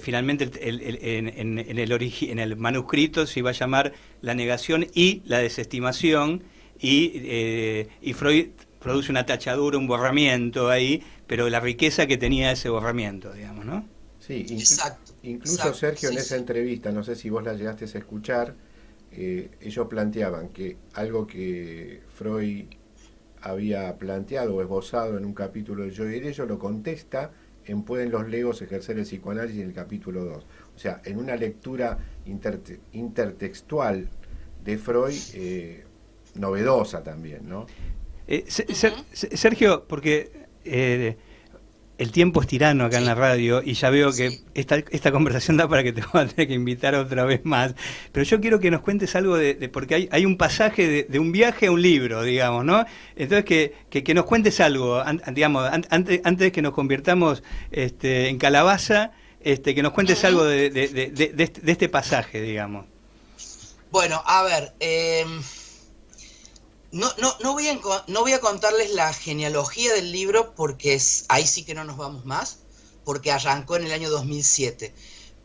finalmente en el manuscrito se iba a llamar la negación y la desestimación, y Freud produce una tachadura, un borramiento ahí, pero la riqueza que tenía ese borramiento, digamos, ¿no? Sí, exacto. Incluso Sergio, en esa entrevista, no sé si vos la llegaste a escuchar, ellos planteaban que algo que Freud había planteado o esbozado en un capítulo de Yo y Ello lo contesta en Pueden los legos ejercer el psicoanálisis en el capítulo 2. O sea, en una lectura intertextual de Freud, novedosa también, ¿no? Sergio, porque el tiempo es tirano acá en la radio y ya veo que esta conversación da para que te voy a tener que invitar otra vez más. Pero yo quiero que nos cuentes algo porque hay un pasaje de un viaje a un libro, digamos, ¿no? Entonces que nos cuentes algo, digamos, antes de que nos convirtamos en calabaza, que nos cuentes algo de este pasaje, digamos. Bueno, a ver, no voy a contarles la genealogía del libro porque ahí sí que no nos vamos más, porque arrancó en el año 2007.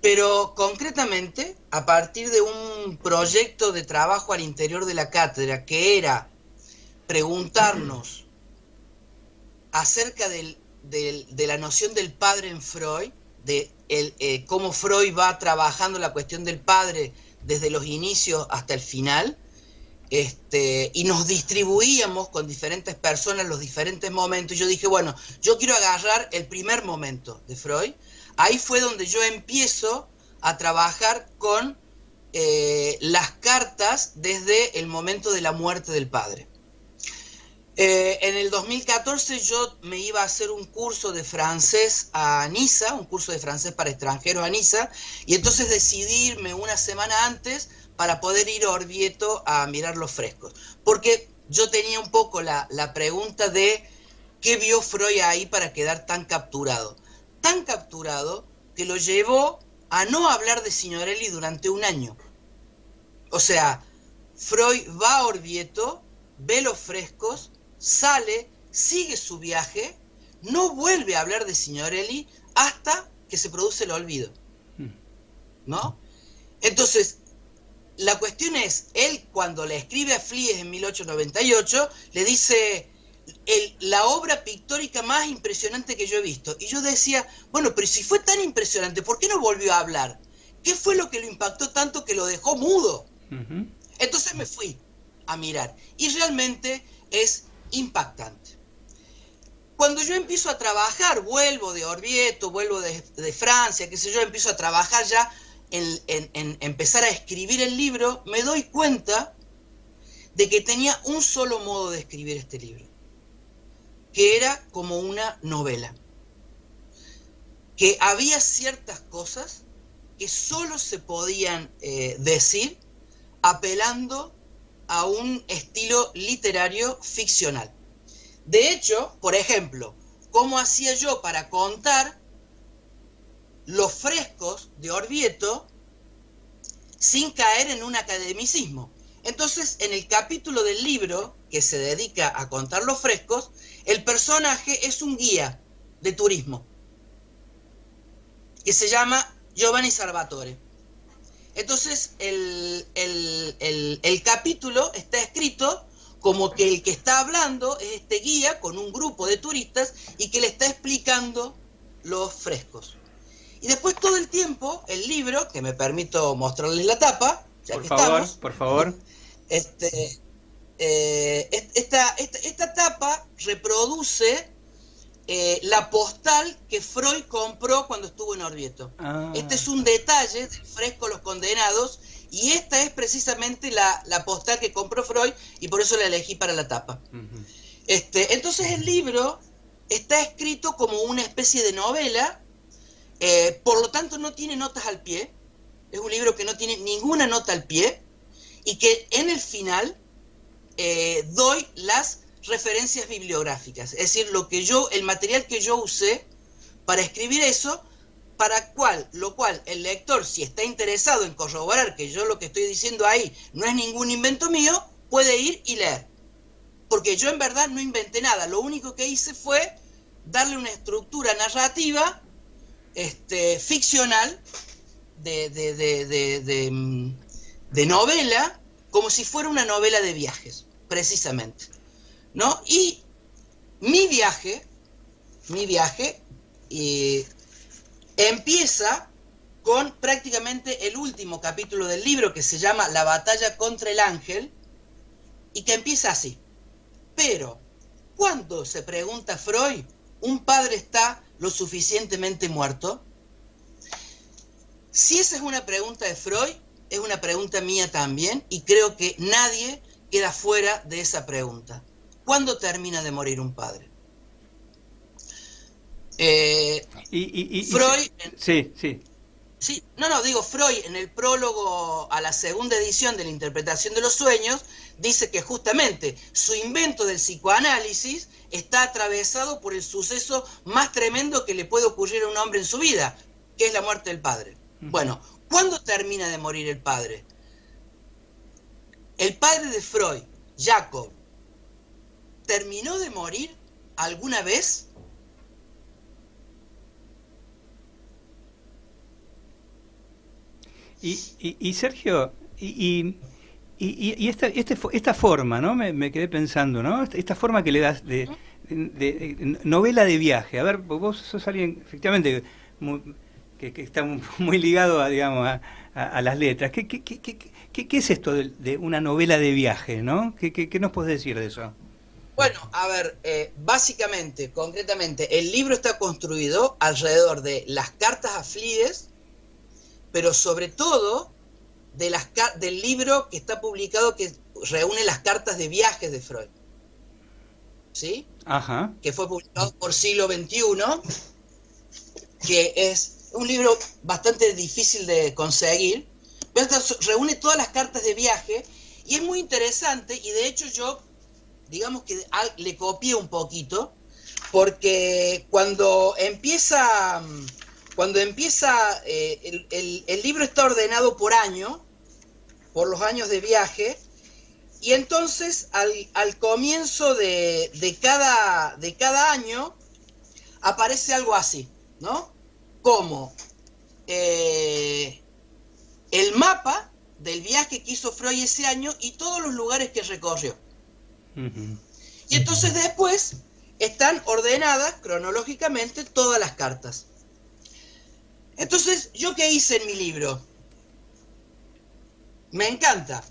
Pero concretamente, a partir de un proyecto de trabajo al interior de la cátedra, que era preguntarnos acerca de la noción del padre en Freud, de cómo Freud va trabajando la cuestión del padre desde los inicios hasta el final, y nos distribuíamos con diferentes personas los diferentes momentos. Yo dije, bueno, yo quiero agarrar el primer momento de Freud. Ahí fue donde yo empiezo a trabajar con las cartas desde el momento de la muerte del padre. En el 2014 yo me iba a hacer un curso de francés a Niza, un curso de francés para extranjeros a Niza, y entonces decidí irme una semana antes para poder ir a Orvieto a mirar los frescos. Porque yo tenía un poco la pregunta de qué vio Freud ahí para quedar tan capturado. Tan capturado que lo llevó a no hablar de Signorelli durante un año. O sea, Freud va a Orvieto, ve los frescos, sale, sigue su viaje, no vuelve a hablar de Signorelli hasta que se produce el olvido, ¿no? Entonces, la cuestión es, él cuando le escribe a Flies en 1898, le dice, la obra pictórica más impresionante que yo he visto. Y yo decía, bueno, pero si fue tan impresionante, ¿por qué no volvió a hablar? ¿Qué fue lo que lo impactó tanto que lo dejó mudo? Entonces me fui a mirar, y realmente es impactante. Cuando yo empiezo a trabajar, vuelvo de Orvieto, vuelvo de Francia, qué sé yo, empiezo a trabajar ya en empezar a escribir el libro, me doy cuenta de que tenía un solo modo de escribir este libro, que era como una novela, que había ciertas cosas que solo se podían decir apelando a un estilo literario ficcional. De hecho, por ejemplo, ¿cómo hacía yo para contar los frescos de Orvieto sin caer en un academicismo? Entonces, en el capítulo del libro que se dedica a contar los frescos, el personaje es un guía de turismo que se llama Giovanni Salvatore. Entonces, el capítulo está escrito como que el que está hablando es este guía con un grupo de turistas y que le está explicando los frescos. Y después todo el tiempo, el libro, que me permito mostrarles la tapa, ya por que favor, estamos, por favor. Esta tapa reproduce la postal que Freud compró cuando estuvo en Orvieto. Este es un detalle del fresco Los Condenados, y esta es precisamente la postal que compró Freud, y por eso la elegí para la tapa. Entonces el libro está escrito como una especie de novela, por lo tanto no tiene notas al pie, es un libro que no tiene ninguna nota al pie, y que en el final doy las referencias bibliográficas, es decir, el material que yo usé para escribir eso, lo cual el lector, si está interesado en corroborar que yo lo que estoy diciendo ahí no es ningún invento mío, puede ir y leer. Porque yo en verdad no inventé nada, lo único que hice fue darle una estructura narrativa ficcional de novela, como si fuera una novela de viajes, precisamente, ¿no? Y mi viaje empieza con prácticamente el último capítulo del libro, que se llama La batalla contra el ángel, y que empieza así. Pero, ¿cuándo, se pregunta Freud, un padre está lo suficientemente muerto? Si esa es una pregunta de Freud, es una pregunta mía también, y creo que nadie queda fuera de esa pregunta. ¿Cuándo termina de morir un padre? Freud... Sí. Sí, digo, Freud en el prólogo a la segunda edición de la interpretación de los sueños dice que justamente su invento del psicoanálisis está atravesado por el suceso más tremendo que le puede ocurrir a un hombre en su vida, que es la muerte del padre. Bueno, ¿cuándo termina de morir el padre? El padre de Freud, Jacob, ¿terminó de morir alguna vez? Y Sergio, esta forma, ¿no? Me quedé pensando, ¿no? Esta forma que le das de novela de viaje. A ver, vos sos alguien, efectivamente, que está muy ligado a las letras. ¿Qué es esto de una novela de viaje, ¿no? ¿Qué nos podés decir de eso? Bueno, a ver, básicamente, concretamente, el libro está construido alrededor de las cartas a Flides, pero sobre todo del libro que está publicado que reúne las cartas de viajes de Freud. ¿Sí? Ajá. Que fue publicado por Siglo XXI, que es un libro bastante difícil de conseguir, pero reúne todas las cartas de viaje y es muy interesante, y de hecho yo, digamos que le copié un poquito, porque cuando empieza el libro está ordenado por año, por los años de viaje, y entonces al comienzo de cada año aparece algo así, ¿no? Como el mapa del viaje que hizo Freud ese año y todos los lugares que recorrió. Uh-huh. Y entonces después están ordenadas cronológicamente todas las cartas. Entonces, ¿yo qué hice en mi libro? Me encanta.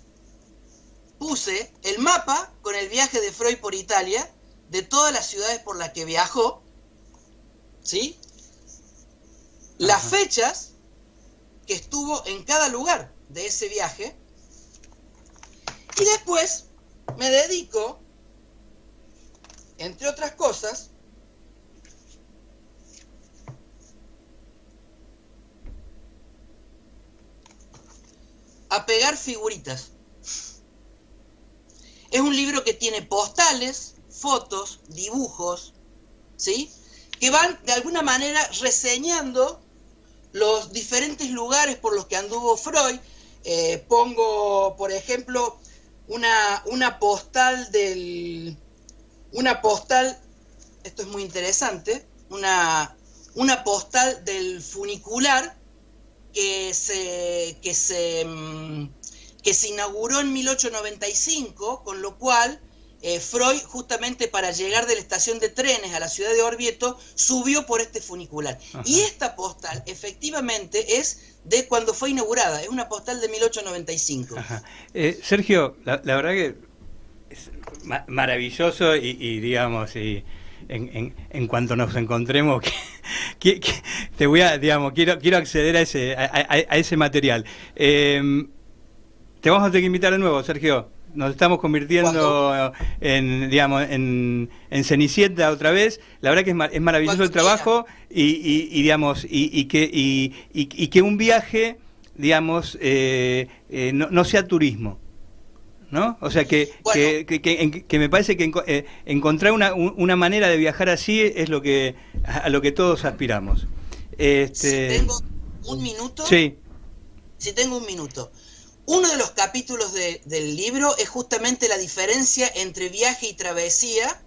Puse el mapa con el viaje de Freud por Italia, de todas las ciudades por las que viajó, ¿sí? Las fechas que estuvo en cada lugar de ese viaje. Y después me dedico, entre otras cosas, a pegar figuritas. Es un libro que tiene postales, fotos, dibujos, ¿sí? Que van de alguna manera reseñando los diferentes lugares por los que anduvo Freud. Pongo, por ejemplo, una postal esto es muy interesante, una postal del funicular que se inauguró en 1895, con lo cual Freud, justamente para llegar de la estación de trenes a la ciudad de Orvieto, subió por este funicular. Ajá. Y esta postal, efectivamente, es de cuando fue inaugurada, es una postal de 1895. Ajá. Sergio, la verdad que es maravilloso y digamos, en cuanto nos encontremos, que te voy a, digamos, quiero acceder a ese material. Te vamos a tener que invitar de nuevo, Sergio. Nos estamos convirtiendo en Cenicienta otra vez. La verdad que es maravilloso el trabajo y que un viaje, digamos, no sea turismo, ¿no? O sea que me parece que encontrar una manera de viajar así es a lo que todos aspiramos. Si tengo un minuto. Sí. Si tengo un minuto. Uno de los capítulos del libro es justamente la diferencia entre viaje y travesía,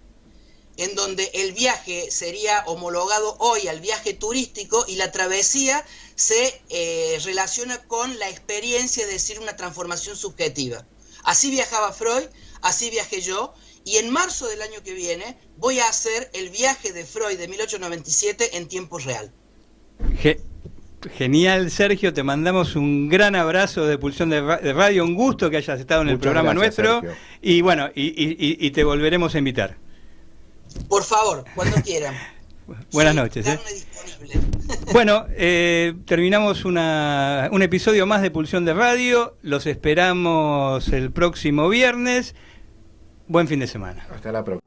en donde el viaje sería homologado hoy al viaje turístico y la travesía se relaciona con la experiencia, es decir, una transformación subjetiva. Así viajaba Freud, así viajé yo, y en marzo del año que viene voy a hacer el viaje de Freud de 1897 en tiempo real. Genial, Sergio, te mandamos un gran abrazo de Pulsión de Radio, un gusto que hayas estado en el programa nuestro, Sergio. Y bueno, y te volveremos a invitar. Por favor, cuando quieran. Buenas noches. Bueno, terminamos un episodio más de Pulsión de Radio, los esperamos el próximo viernes. Buen fin de semana. Hasta la próxima.